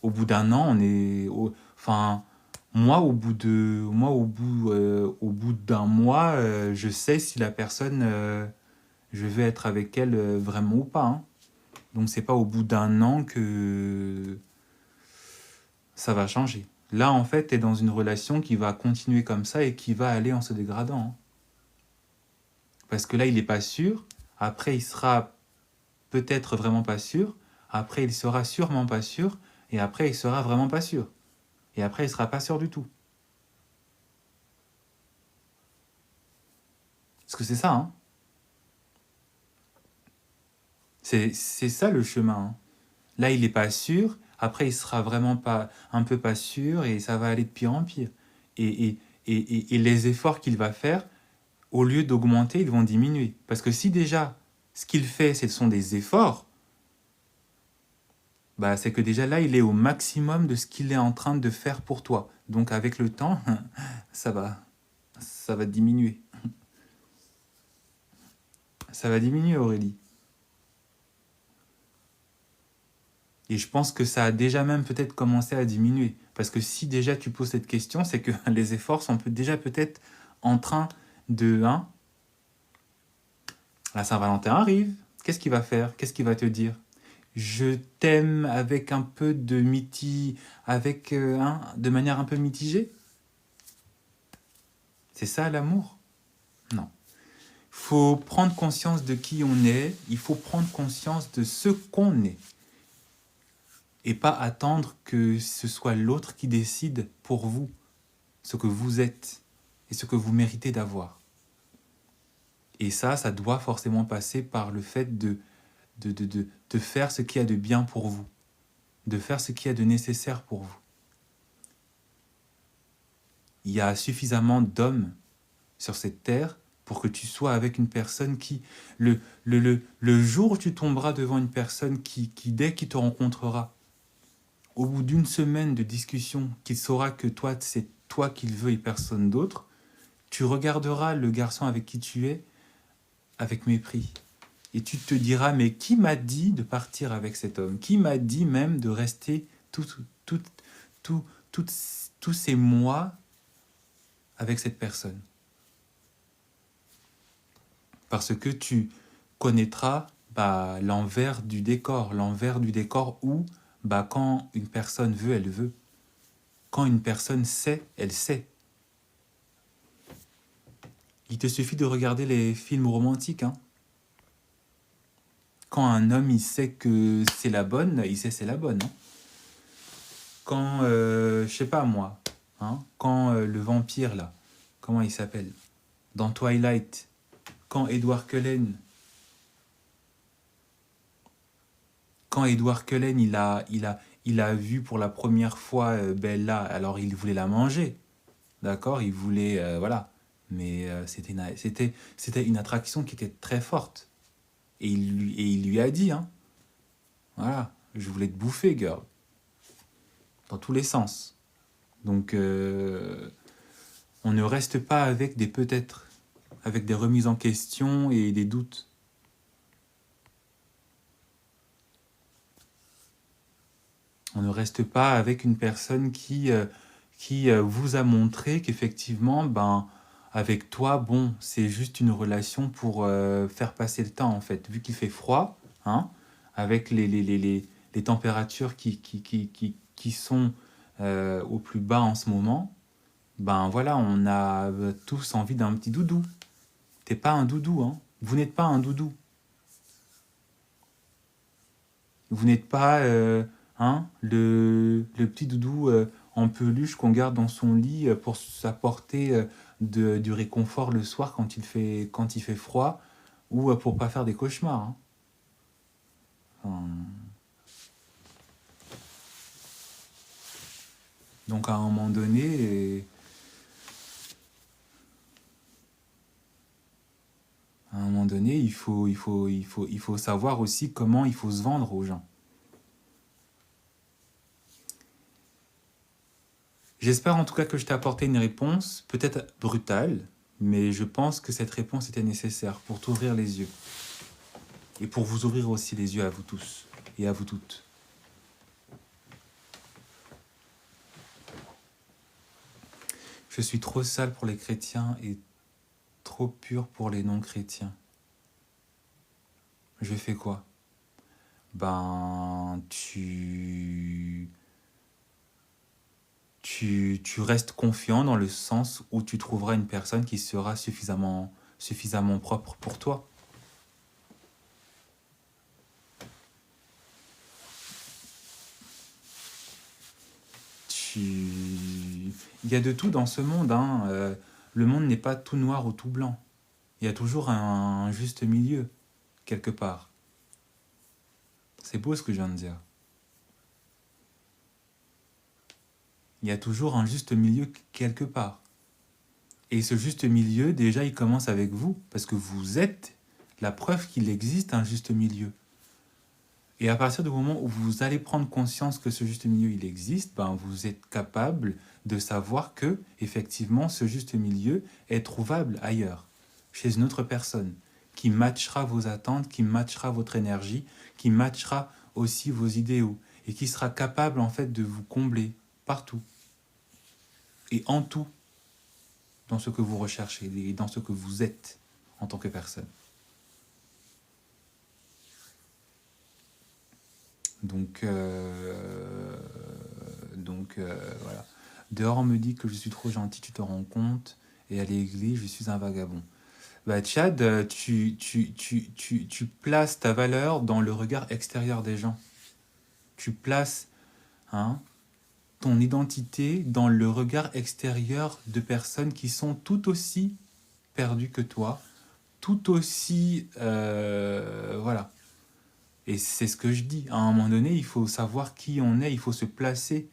Au bout d'1 an, on est... Enfin, moi, au bout d'un mois, je sais si la personne, je vais être avec elle vraiment ou pas. Hein. Donc, c'est pas au bout d'1 an que ça va changer. Là, en fait, tu es dans une relation qui va continuer comme ça et qui va aller en se dégradant. Hein. Parce que là, il n'est pas sûr. Après, il sera peut-être vraiment pas sûr. Après, il sera sûrement pas sûr. Et après, il sera vraiment pas sûr. Et après, il sera pas sûr du tout. Parce que c'est ça, hein. C'est ça le chemin. Hein. Là, il n'est pas sûr. Après, il sera vraiment pas, un peu pas sûr. Et ça va aller de pire en pire. Et les efforts qu'il va faire, au lieu d'augmenter, ils vont diminuer. Parce que si déjà, ce qu'il fait, ce sont des efforts, bah, c'est que déjà là, il est au maximum de ce qu'il est en train de faire pour toi. Donc avec le temps, ça va diminuer. Ça va diminuer, Aurélie. Et je pense que ça a déjà même peut-être commencé à diminuer. Parce que si déjà tu poses cette question, c'est que les efforts sont déjà peut-être en train de... Hein, la Saint-Valentin arrive. Qu'est-ce qu'il va faire? Qu'est-ce qu'il va te dire? Je t'aime avec un peu de avec de manière un peu mitigée. C'est ça l'amour? Non. Il faut prendre conscience de qui on est, il faut prendre conscience de ce qu'on est. Et pas attendre que ce soit l'autre qui décide pour vous ce que vous êtes et ce que vous méritez d'avoir. Et ça doit forcément passer par le fait de faire ce qu'il y a de bien pour vous, de faire ce qu'il y a de nécessaire pour vous. Il y a suffisamment d'hommes sur cette terre pour que tu sois avec une personne qui, le jour où tu tomberas devant une personne qui dès qu'il te rencontrera, au bout d'une semaine de discussion, qu'il saura que toi, c'est toi qu'il veut et personne d'autre, tu regarderas le garçon avec qui tu es avec mépris. Et tu te diras, mais qui m'a dit de partir avec cet homme? Qui m'a dit même de rester tout, tout, tout- tous ces mois avec cette personne? Parce que tu connaîtras l'envers du décor. L'envers du décor où quand une personne veut, elle veut. Quand une personne sait, elle sait. Il te suffit de regarder les films romantiques. Hein. Quand un homme, il sait que c'est la bonne, il sait c'est la bonne. Hein. Quand, je sais pas moi, hein, quand le vampire, là, comment il s'appelle? Dans Twilight, quand Edward Cullen, il a vu pour la première fois Bella, alors il voulait la manger, d'accord? Il voulait, voilà. Mais c'était une attraction qui était très forte. Et il lui a dit, hein, voilà, je voulais te bouffer, girl. Dans tous les sens. Donc, on ne reste pas avec des peut-être, avec des remises en question et des doutes. On ne reste pas avec une personne qui vous a montré qu'effectivement, avec toi, bon, c'est juste une relation pour faire passer le temps, en fait. Vu qu'il fait froid, hein, avec les températures qui sont au plus bas en ce moment, voilà, on a tous envie d'un petit doudou. T'es pas un doudou, hein. Vous n'êtes pas un doudou. Vous n'êtes pas hein, le petit doudou en peluche qu'on garde dans son lit pour s'apporter du réconfort le soir quand il fait froid ou pour pas faire des cauchemars. Hein. Enfin, donc à un moment donné, il faut savoir aussi comment il faut se vendre aux gens. J'espère en tout cas que je t'ai apporté une réponse, peut-être brutale, mais je pense que cette réponse était nécessaire pour t'ouvrir les yeux. Et pour vous ouvrir aussi les yeux à vous tous et à vous toutes. Je suis trop sale pour les chrétiens et trop pur pour les non-chrétiens. Je fais quoi? Tu restes confiant dans le sens où tu trouveras une personne qui sera suffisamment propre pour toi. Il y a de tout dans ce monde. Hein. Le monde n'est pas tout noir ou tout blanc. Il y a toujours un juste milieu, quelque part. C'est beau ce que je viens de dire. Il y a toujours un juste milieu quelque part. Et ce juste milieu, déjà, il commence avec vous, parce que vous êtes la preuve qu'il existe un juste milieu. Et à partir du moment où vous allez prendre conscience que ce juste milieu, il existe, vous êtes capable de savoir que, effectivement, ce juste milieu est trouvable ailleurs, chez une autre personne, qui matchera vos attentes, qui matchera votre énergie, qui matchera aussi vos idéaux, et qui sera capable, en fait, de vous combler partout, et en tout, dans ce que vous recherchez, et dans ce que vous êtes en tant que personne. Donc voilà. Dehors, on me dit que je suis trop gentil, tu te rends compte. Et à l'église, je suis un vagabond. Tchad, tu places ta valeur dans le regard extérieur des gens. Tu places hein, ton identité dans le regard extérieur de personnes qui sont tout aussi perdues que toi, tout aussi... voilà. Et c'est ce que je dis. À un moment donné, il faut savoir qui on est, il faut se placer.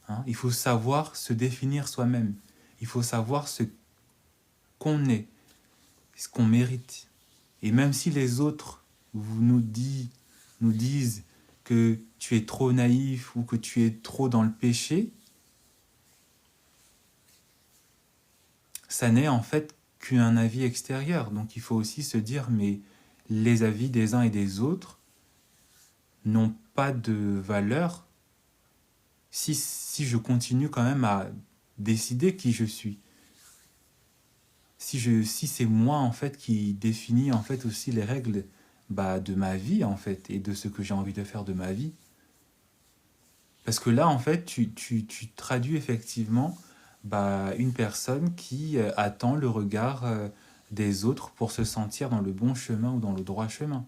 Hein, il faut savoir se définir soi-même. Il faut savoir ce qu'on est, ce qu'on mérite. Et même si les autres nous disent que tu es trop naïf ou que tu es trop dans le péché, ça n'est en fait qu'un avis extérieur. Donc il faut aussi se dire, mais les avis des uns et des autres n'ont pas de valeur si je continue quand même à décider qui je suis. Si c'est moi en fait qui définis en fait aussi les règles de ma vie en fait et de ce que j'ai envie de faire de ma vie. Parce que là en fait tu traduis effectivement une personne qui attend le regard des autres pour se sentir dans le bon chemin ou dans le droit chemin.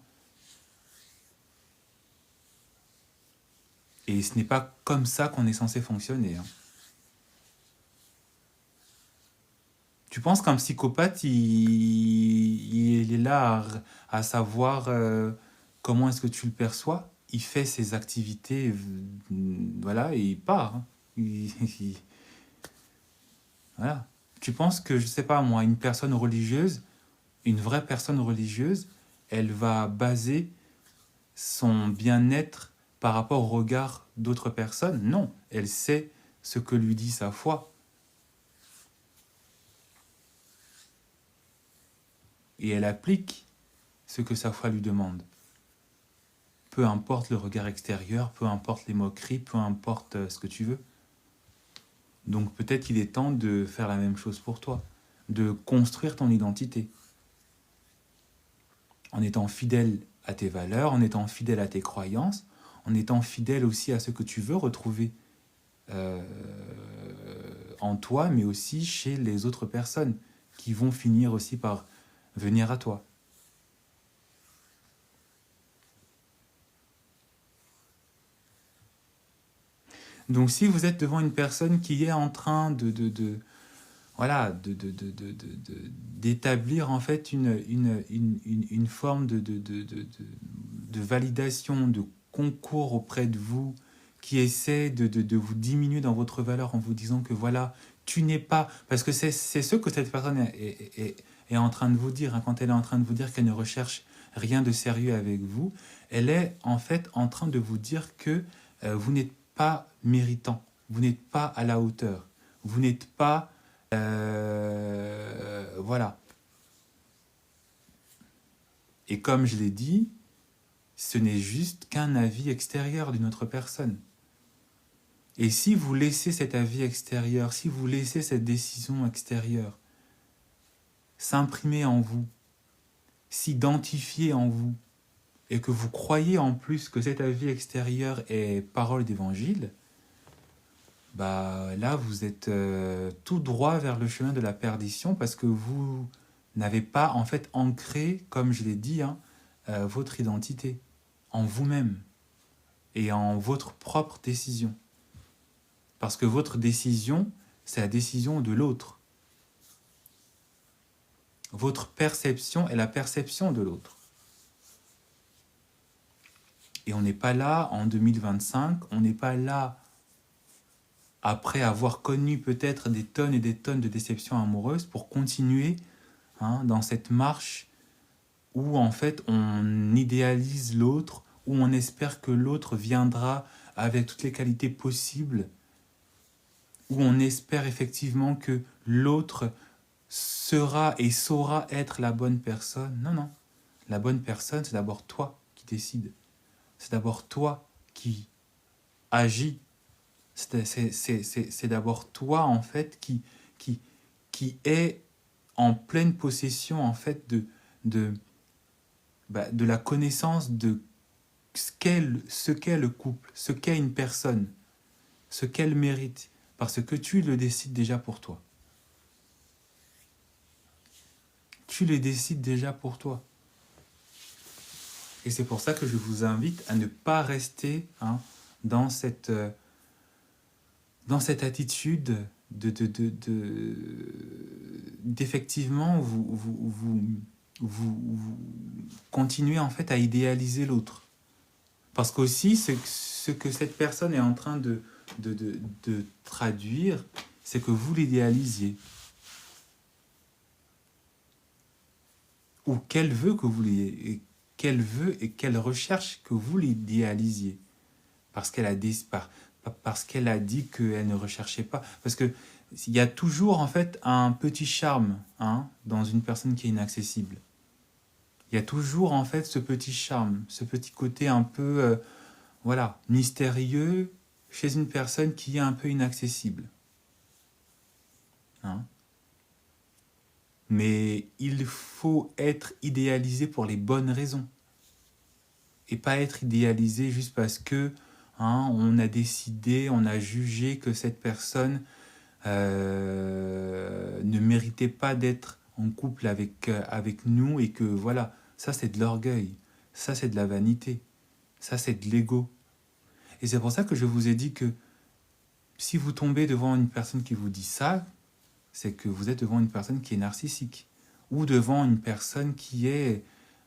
Et ce n'est pas comme ça qu'on est censé fonctionner. Hein. Tu penses qu'un psychopathe, il est là à savoir comment est-ce que tu le perçois? Il fait ses activités, voilà, et il part. Hein. Voilà. Tu penses que, je sais pas moi, une personne religieuse, une vraie personne religieuse, elle va baser son bien-être par rapport au regard d'autres personnes? Non, elle sait ce que lui dit sa foi. Et elle applique ce que sa foi lui demande. Peu importe le regard extérieur, peu importe les moqueries, peu importe ce que tu veux. Donc peut-être qu'il est temps de faire la même chose pour toi, de construire ton identité. En étant fidèle à tes valeurs, en étant fidèle à tes croyances, en étant fidèle aussi à ce que tu veux retrouver en toi, mais aussi chez les autres personnes qui vont finir aussi par venir à toi. Donc si vous êtes devant une personne qui est en train voilà, d'établir en fait une forme de validation, de concours auprès de vous, qui essaie de vous diminuer dans votre valeur en vous disant que voilà, tu n'es pas... Parce que c'est ce que cette personne est en train de vous dire, hein, quand elle est en train de vous dire qu'elle ne recherche rien de sérieux avec vous, elle est en fait en train de vous dire que vous n'êtes pas méritant, vous n'êtes pas à la hauteur, vous n'êtes pas... voilà. Et comme je l'ai dit, ce n'est juste qu'un avis extérieur d'une autre personne. Et si vous laissez cet avis extérieur, si vous laissez cette décision extérieure s'imprimer en vous, s'identifier en vous, et que vous croyez en plus que cet avis extérieur est parole d'évangile, là vous êtes tout droit vers le chemin de la perdition parce que vous n'avez pas en fait ancré, comme je l'ai dit, hein, votre identité en vous-même et en votre propre décision. Parce que votre décision, c'est la décision de l'autre. Votre perception est la perception de l'autre. Et on n'est pas là en 2025, on n'est pas là après avoir connu peut-être des tonnes et des tonnes de déceptions amoureuses pour continuer dans cette marche où en fait on idéalise l'autre, où on espère que l'autre viendra avec toutes les qualités possibles, où on espère effectivement que l'autre sera et saura être la bonne personne. Non, non. La bonne personne, c'est d'abord toi qui décides. C'est d'abord toi qui agis. C'est d'abord toi, en fait, qui est en pleine possession, en fait, de la connaissance de ce qu'est le couple, ce qu'est une personne, ce qu'elle mérite, parce que tu le décides déjà pour toi. Tu le décides déjà pour toi. Et c'est pour ça que je vous invite à ne pas rester dans cette attitude d'effectivement vous continuez en fait à idéaliser l'autre. Parce qu'aussi, ce que cette personne est en train de traduire, c'est que vous l'idéalisiez. Ou qu'elle veut que vous l'idéalisiez. Qu'elle veut et qu'elle recherche que vous l'idéalisiez. Parce qu'elle a dit qu'elle ne recherchait pas. Parce qu'il y a toujours en fait un petit charme dans une personne qui est inaccessible. Il y a toujours en fait ce petit charme, ce petit côté un peu voilà, mystérieux chez une personne qui est un peu inaccessible. Hein. Mais il faut être idéalisé pour les bonnes raisons. Et pas être idéalisé juste parce que on a décidé, on a jugé que cette personne ne méritait pas d'être en couple avec nous et que voilà, ça c'est de l'orgueil, ça c'est de la vanité, ça c'est de l'ego. Et c'est pour ça que je vous ai dit que si vous tombez devant une personne qui vous dit ça, c'est que vous êtes devant une personne qui est narcissique ou devant une personne qui est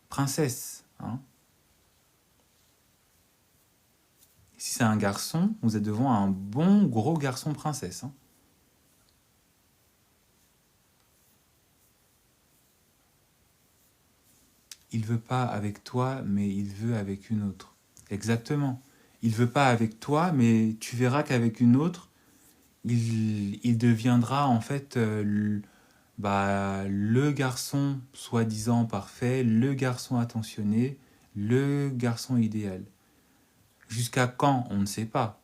princesse. Hein. Si c'est un garçon, vous êtes devant un bon gros garçon princesse. Hein. Il veut pas avec toi, mais il veut avec une autre. Exactement. Il veut pas avec toi, mais tu verras qu'avec une autre, il deviendra en fait le garçon soi-disant parfait, le garçon attentionné, le garçon idéal. Jusqu'à quand, on ne sait pas.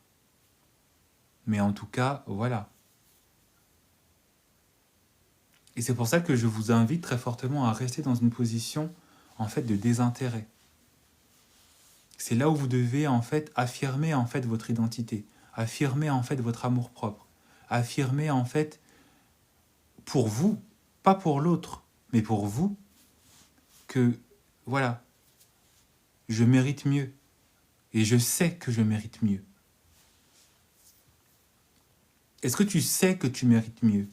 Mais en tout cas, voilà. Et c'est pour ça que je vous invite très fortement à rester dans une position en fait de désintérêt. C'est là où vous devez en fait affirmer en fait votre identité, affirmer en fait votre amour-propre, affirmer en fait pour vous, pas pour l'autre, mais pour vous, que voilà, je mérite mieux et je sais que je mérite mieux. Est-ce que tu sais que tu mérites mieux?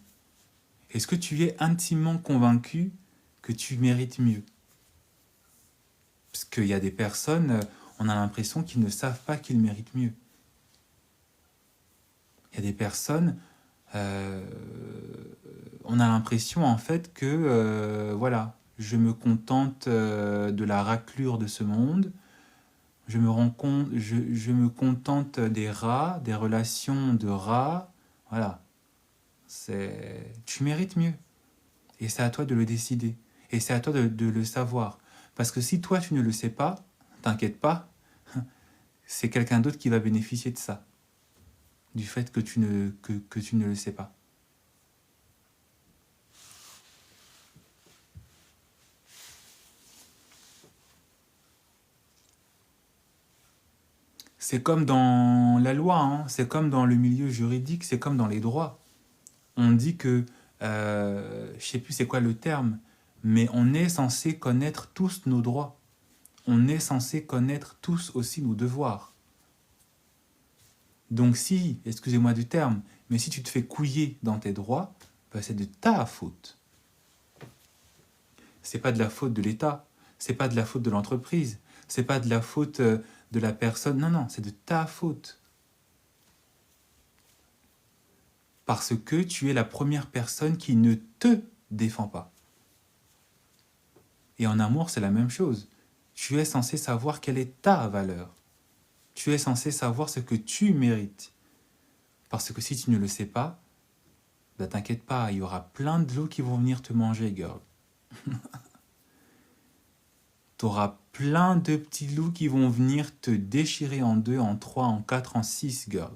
Est-ce que tu es intimement convaincu que tu mérites mieux? Parce qu'il y a des personnes, on a l'impression qu'ils ne savent pas qu'ils méritent mieux. Il y a des personnes, on a l'impression en fait que, voilà, je me contente de la raclure de ce monde, je me contente des rats, des relations de rats, voilà. Tu mérites mieux. Et c'est à toi de le décider. Et c'est à toi de le savoir. Parce que si toi tu ne le sais pas, t'inquiète pas, c'est quelqu'un d'autre qui va bénéficier de ça. Du fait que tu ne le sais pas. C'est comme dans la loi, hein, c'est comme dans le milieu juridique, c'est comme dans les droits. On dit que, je sais plus c'est quoi le terme, mais on est censé connaître tous nos droits. On est censé connaître tous aussi nos devoirs. Donc si, excusez-moi du terme, mais si tu te fais couiller dans tes droits, ben c'est de ta faute. C'est pas de la faute de l'État, c'est pas de la faute de l'entreprise, c'est pas de la faute de la personne. Non, non, c'est de ta faute. Parce que tu es la première personne qui ne te défend pas. Et en amour, c'est la même chose. Tu es censé savoir quelle est ta valeur. Tu es censé savoir ce que tu mérites. Parce que si tu ne le sais pas, ben t'inquiète pas, il y aura plein de loups qui vont venir te manger, girl. T'auras plein de petits loups qui vont venir te déchirer en 2, en 3, en 4, en 6, girl.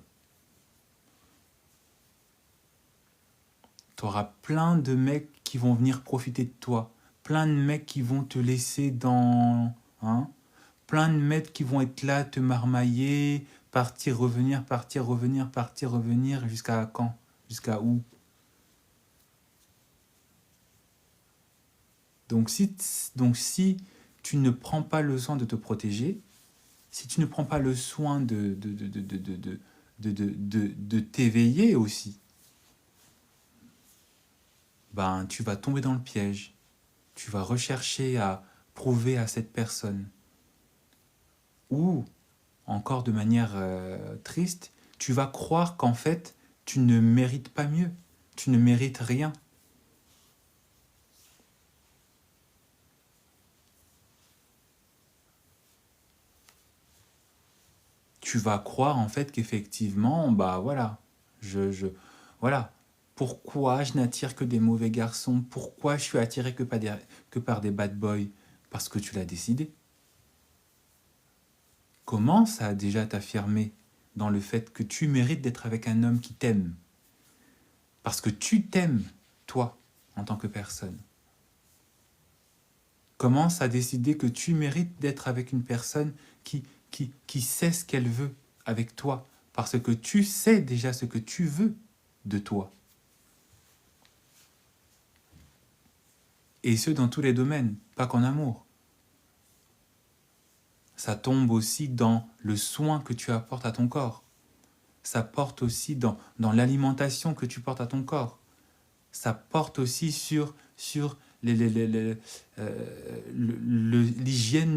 T'auras plein de mecs qui vont venir profiter de toi. Plein de mecs qui vont te laisser dans... Hein, plein de mecs qui vont être là, te marmailler, partir, revenir, partir, revenir, partir, revenir, jusqu'à quand? Jusqu'à où? Donc si tu ne prends pas le soin de te protéger, si tu ne prends pas le soin de t'éveiller aussi, ben, tu vas tomber dans le piège. Tu vas rechercher à prouver à cette personne. Ou, encore de manière triste, tu vas croire qu'en fait, tu ne mérites pas mieux. Tu ne mérites rien. Tu vas croire en fait qu'effectivement, bah voilà, voilà. Pourquoi je n'attire que des mauvais garçons? Pourquoi je suis attiré que par des bad boys? parce que tu l'as décidé. Commence à déjà t'affirmer dans le fait que tu mérites d'être avec un homme qui t'aime. Parce que tu t'aimes, toi, en tant que personne. Commence à décider que tu mérites d'être avec une personne qui sait ce qu'elle veut avec toi. Parce que tu sais déjà ce que tu veux de toi. Et ce, dans tous les domaines, pas qu'en amour. Ça tombe aussi dans le soin que tu apportes à ton corps. Ça porte aussi dans l'alimentation que tu portes à ton corps. Ça porte aussi sur l'hygiène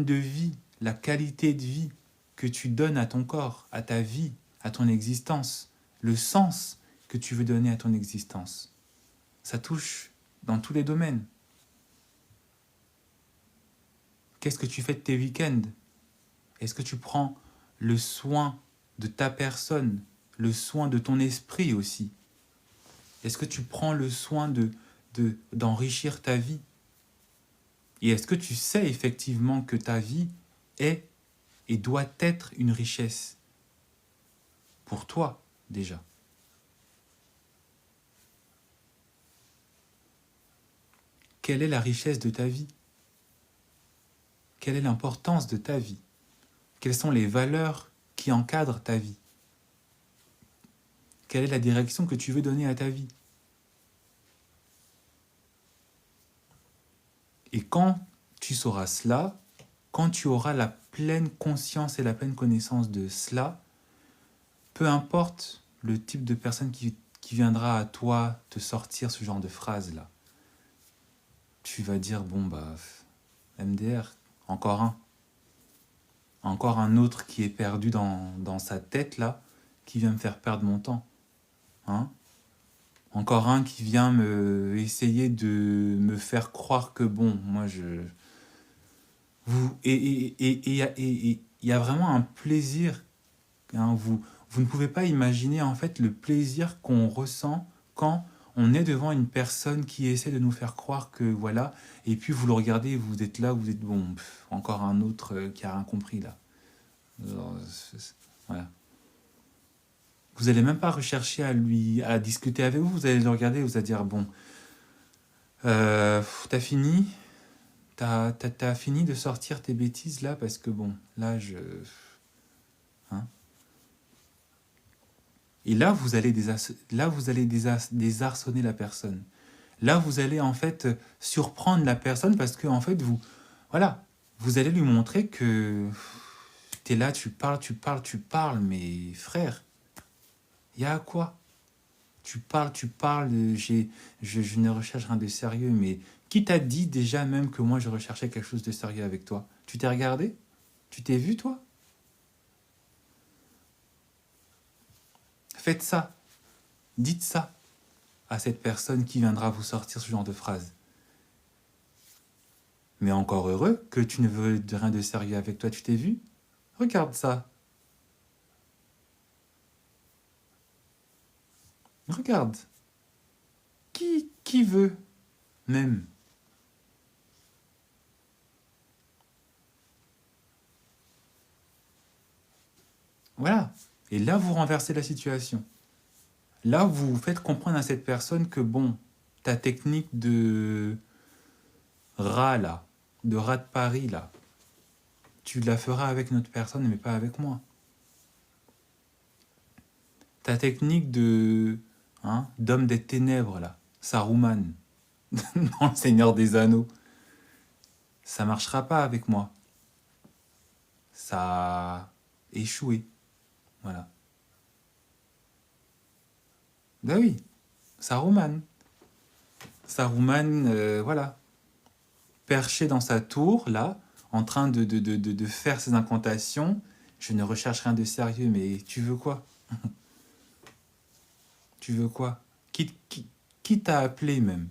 de vie, la qualité de vie que tu donnes à ton corps, à ta vie, à ton existence, le sens que tu veux donner à ton existence. Ça touche dans tous les domaines. Qu'est-ce que tu fais de tes week-ends? Est-ce que tu prends le soin de ta personne, le soin de ton esprit aussi? Est-ce que tu prends le soin d'enrichir ta vie? Et est-ce que tu sais effectivement que ta vie est et doit être une richesse pour toi déjà? Quelle est la richesse de ta vie? Quelle est l'importance de ta vie? Quelles sont les valeurs qui encadrent ta vie? Quelle est la direction que tu veux donner à ta vie? Et quand tu sauras cela, quand tu auras la pleine conscience et la pleine connaissance de cela, peu importe le type de personne qui viendra à toi te sortir ce genre de phrase-là, tu vas dire, bon bah, MDR, encore un. Encore un autre qui est perdu dans sa tête, là, qui vient me faire perdre mon temps. Hein? Encore un qui vient essayer de me faire croire que, bon, moi, il y a vraiment un plaisir. Hein, vous ne pouvez pas imaginer, en fait, le plaisir qu'on ressent quand on est devant une personne qui essaie de nous faire croire que, voilà, et puis vous le regardez, vous êtes là, vous êtes, bon, encore un autre qui a rien compris, là. Alors, voilà. Vous n'allez même pas rechercher à discuter avec vous. Vous allez le regarder, vous allez dire, bon, t'as fini, t'as fini de sortir tes bêtises là, parce que bon, là, hein. Et là, vous allez désarçonner la personne. Là, vous allez en fait surprendre la personne parce que en fait, voilà, vous allez lui montrer que t'es là, tu parles, mais frère, il y a quoi? Tu parles, je ne recherche rien de sérieux, mais qui t'a dit déjà même que moi je recherchais quelque chose de sérieux avec toi? Tu t'es regardé? Tu t'es vu, toi? Faites ça, dites ça à cette personne qui viendra vous sortir ce genre de phrase. Mais encore heureux que tu ne veux rien de sérieux avec toi, tu t'es vu? Regarde ça. Regarde. Qui veut même? Voilà. Et là, vous renversez la situation. Là, vous faites comprendre à cette personne que, bon, ta technique de rat, là, de rat de Paris, là, tu la feras avec notre personne, mais pas avec moi. Ta technique d'homme des ténèbres, là, Saruman, dans le Seigneur des Anneaux, ça marchera pas avec moi. Ça a échoué. Voilà. Ben oui, Saruman. Saruman, voilà. Perché dans sa tour, là, en train de faire ses incantations. Je ne recherche rien de sérieux, mais tu veux quoi? Tu veux quoi? Qui t'a appelé même?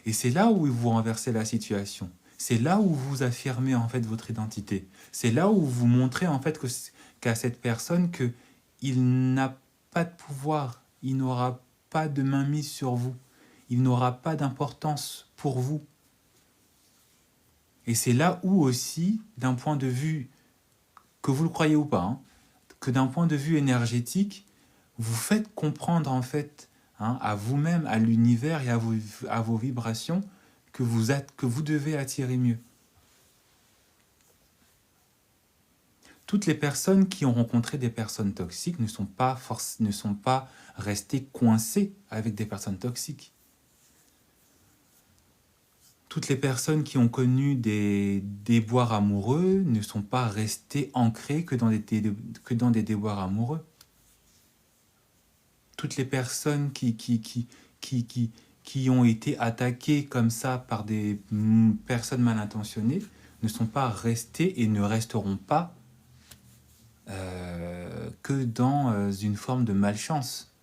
Et c'est là où vous renversez la situation. C'est là où vous affirmez en fait votre identité. C'est là où vous montrez en fait qu'à cette personne que il n'a pas de pouvoir, il n'aura pas de mainmise sur vous, il n'aura pas d'importance pour vous. Et c'est là où aussi, d'un point de vue, que vous le croyez ou pas, hein, que d'un point de vue énergétique, vous faites comprendre en fait à vous-même, à l'univers et à vos vibrations que vous devez attirer mieux. Toutes les personnes qui ont rencontré des personnes toxiques ne sont pas restées coincées avec des personnes toxiques. Toutes les personnes qui ont connu des déboires amoureux ne sont pas restées ancrées que dans des déboires amoureux. Toutes les personnes qui ont été attaquées comme ça par des personnes mal intentionnées ne sont pas restées et ne resteront pas que dans une forme de malchance.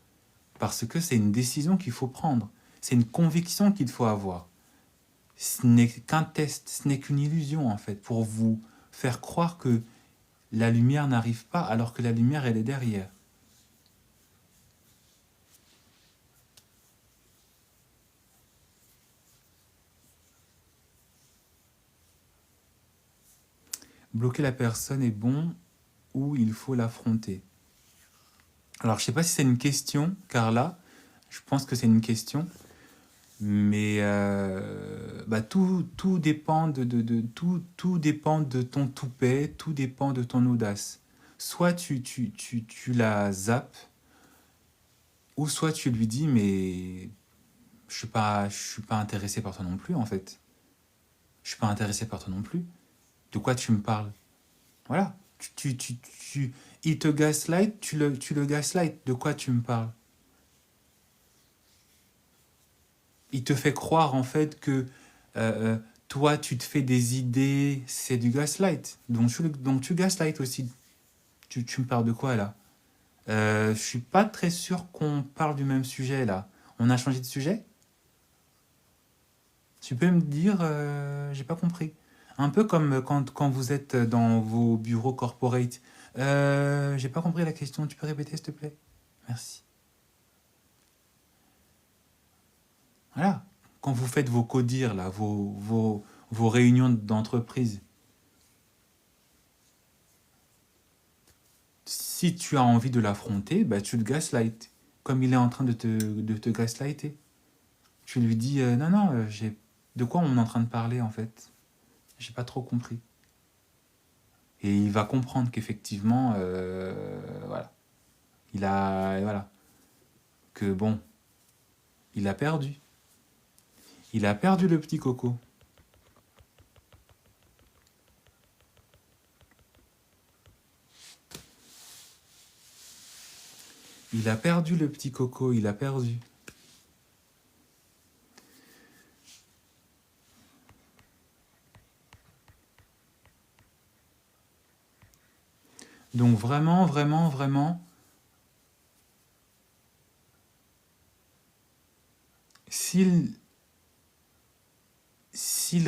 Parce que c'est une décision qu'il faut prendre. C'est une conviction qu'il faut avoir. Ce n'est qu'un test, ce n'est qu'une illusion en fait, pour vous faire croire que la lumière n'arrive pas alors que la lumière elle est derrière. Bloquer la personne est bon ou il faut l'affronter. Alors je ne sais pas si c'est une question, Carla, je pense que c'est une question, mais tout dépend tout dépend de ton toupet, tout dépend de ton audace. Soit tu la zappes, ou soit tu lui dis mais je suis pas intéressé par toi non plus en fait. Je suis pas intéressé par toi non plus. De quoi tu me parles? Voilà. Il te gaslight, tu le gaslight. De quoi tu me parles? Il te fait croire en fait que toi tu te fais des idées, c'est du gaslight. Donc tu gaslight aussi. Tu me parles de quoi là? Je suis pas très sûr qu'on parle du même sujet là. On a changé de sujet? Tu peux me dire, j'ai pas compris. Un peu comme quand vous êtes dans vos bureaux corporate. J'ai pas compris la question, tu peux répéter s'il te plaît? Merci. Voilà. Quand vous faites vos codires, là, vos réunions d'entreprise, si tu as envie de l'affronter, bah, tu le gaslight. Comme il est en train de te gaslighter. Tu lui dis, non, non, de quoi on est en train de parler en fait? J'ai pas trop compris. Et il va comprendre qu'effectivement, voilà, voilà, que bon, il a perdu. Il a perdu le petit coco. Il a perdu le petit coco, il a perdu. Donc vraiment, vraiment, vraiment, s'il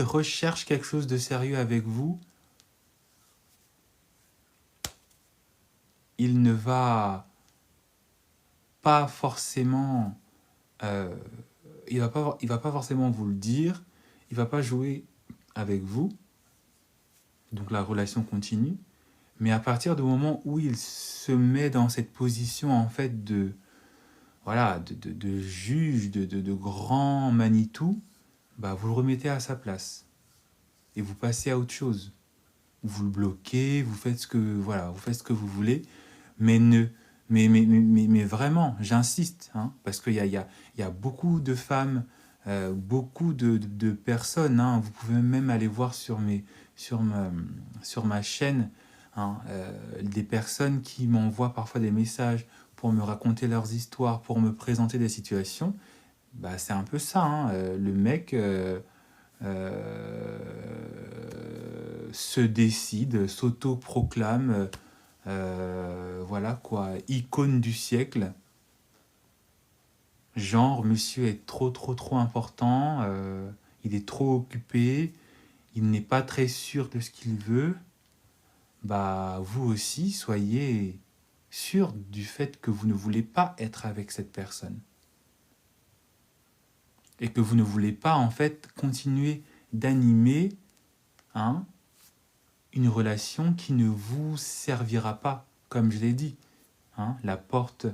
recherche quelque chose de sérieux avec vous, il ne va pas forcément, euh, il va pas forcément vous le dire, il va pas jouer avec vous, donc la relation continue. Mais à partir du moment où il se met dans cette position en fait de voilà de juge, de grand Manitou, bah vous le remettez à sa place et vous passez à autre chose. Vous le bloquez, vous faites ce que voilà, vous faites ce que vous voulez, mais ne mais vraiment, j'insiste, hein, parce qu'il y a beaucoup de femmes, beaucoup de personnes, hein, vous pouvez même aller voir sur sur ma chaîne, hein, des personnes qui m'envoient parfois des messages pour me raconter leurs histoires, pour me présenter des situations. Bah, c'est un peu ça, hein, le mec se décide, s'auto-proclame, voilà quoi, icône du siècle. Genre, monsieur est trop important, il est trop occupé, il n'est pas très sûr de ce qu'il veut. Bah, vous aussi, soyez sûr du fait que vous ne voulez pas être avec cette personne. Et que vous ne voulez pas, en fait, continuer d'animer hein, une relation qui ne vous servira pas, comme je l'ai dit. Hein, la porte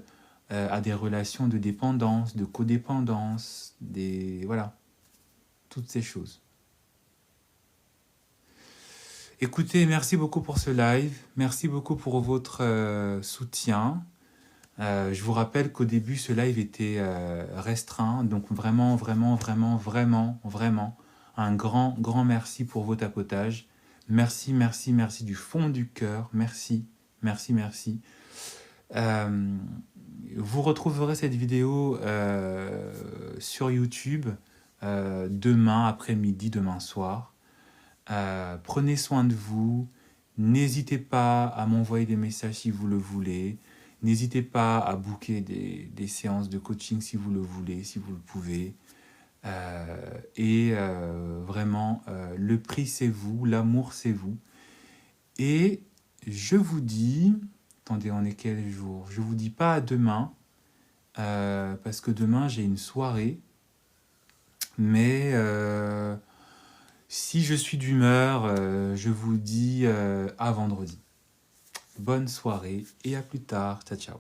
à des relations de dépendance, de codépendance, voilà, toutes ces choses. Écoutez, merci beaucoup pour ce live, merci beaucoup pour votre soutien. Je vous rappelle qu'au début, ce live était restreint, donc vraiment, un grand merci pour vos tapotages. Merci du fond du cœur, merci. Vous retrouverez cette vidéo sur YouTube demain après-midi, demain soir. Prenez soin de vous, n'hésitez pas à m'envoyer des messages si vous le voulez, n'hésitez pas à booker des séances de coaching si vous le voulez, si vous le pouvez. Vraiment, le prix c'est vous, l'amour c'est vous. Et je vous dis, attendez, on est quel jour? Je vous dis pas à demain, parce que demain j'ai une soirée, mais si je suis d'humeur, je vous dis à vendredi. Bonne soirée et à plus tard. Ciao, ciao.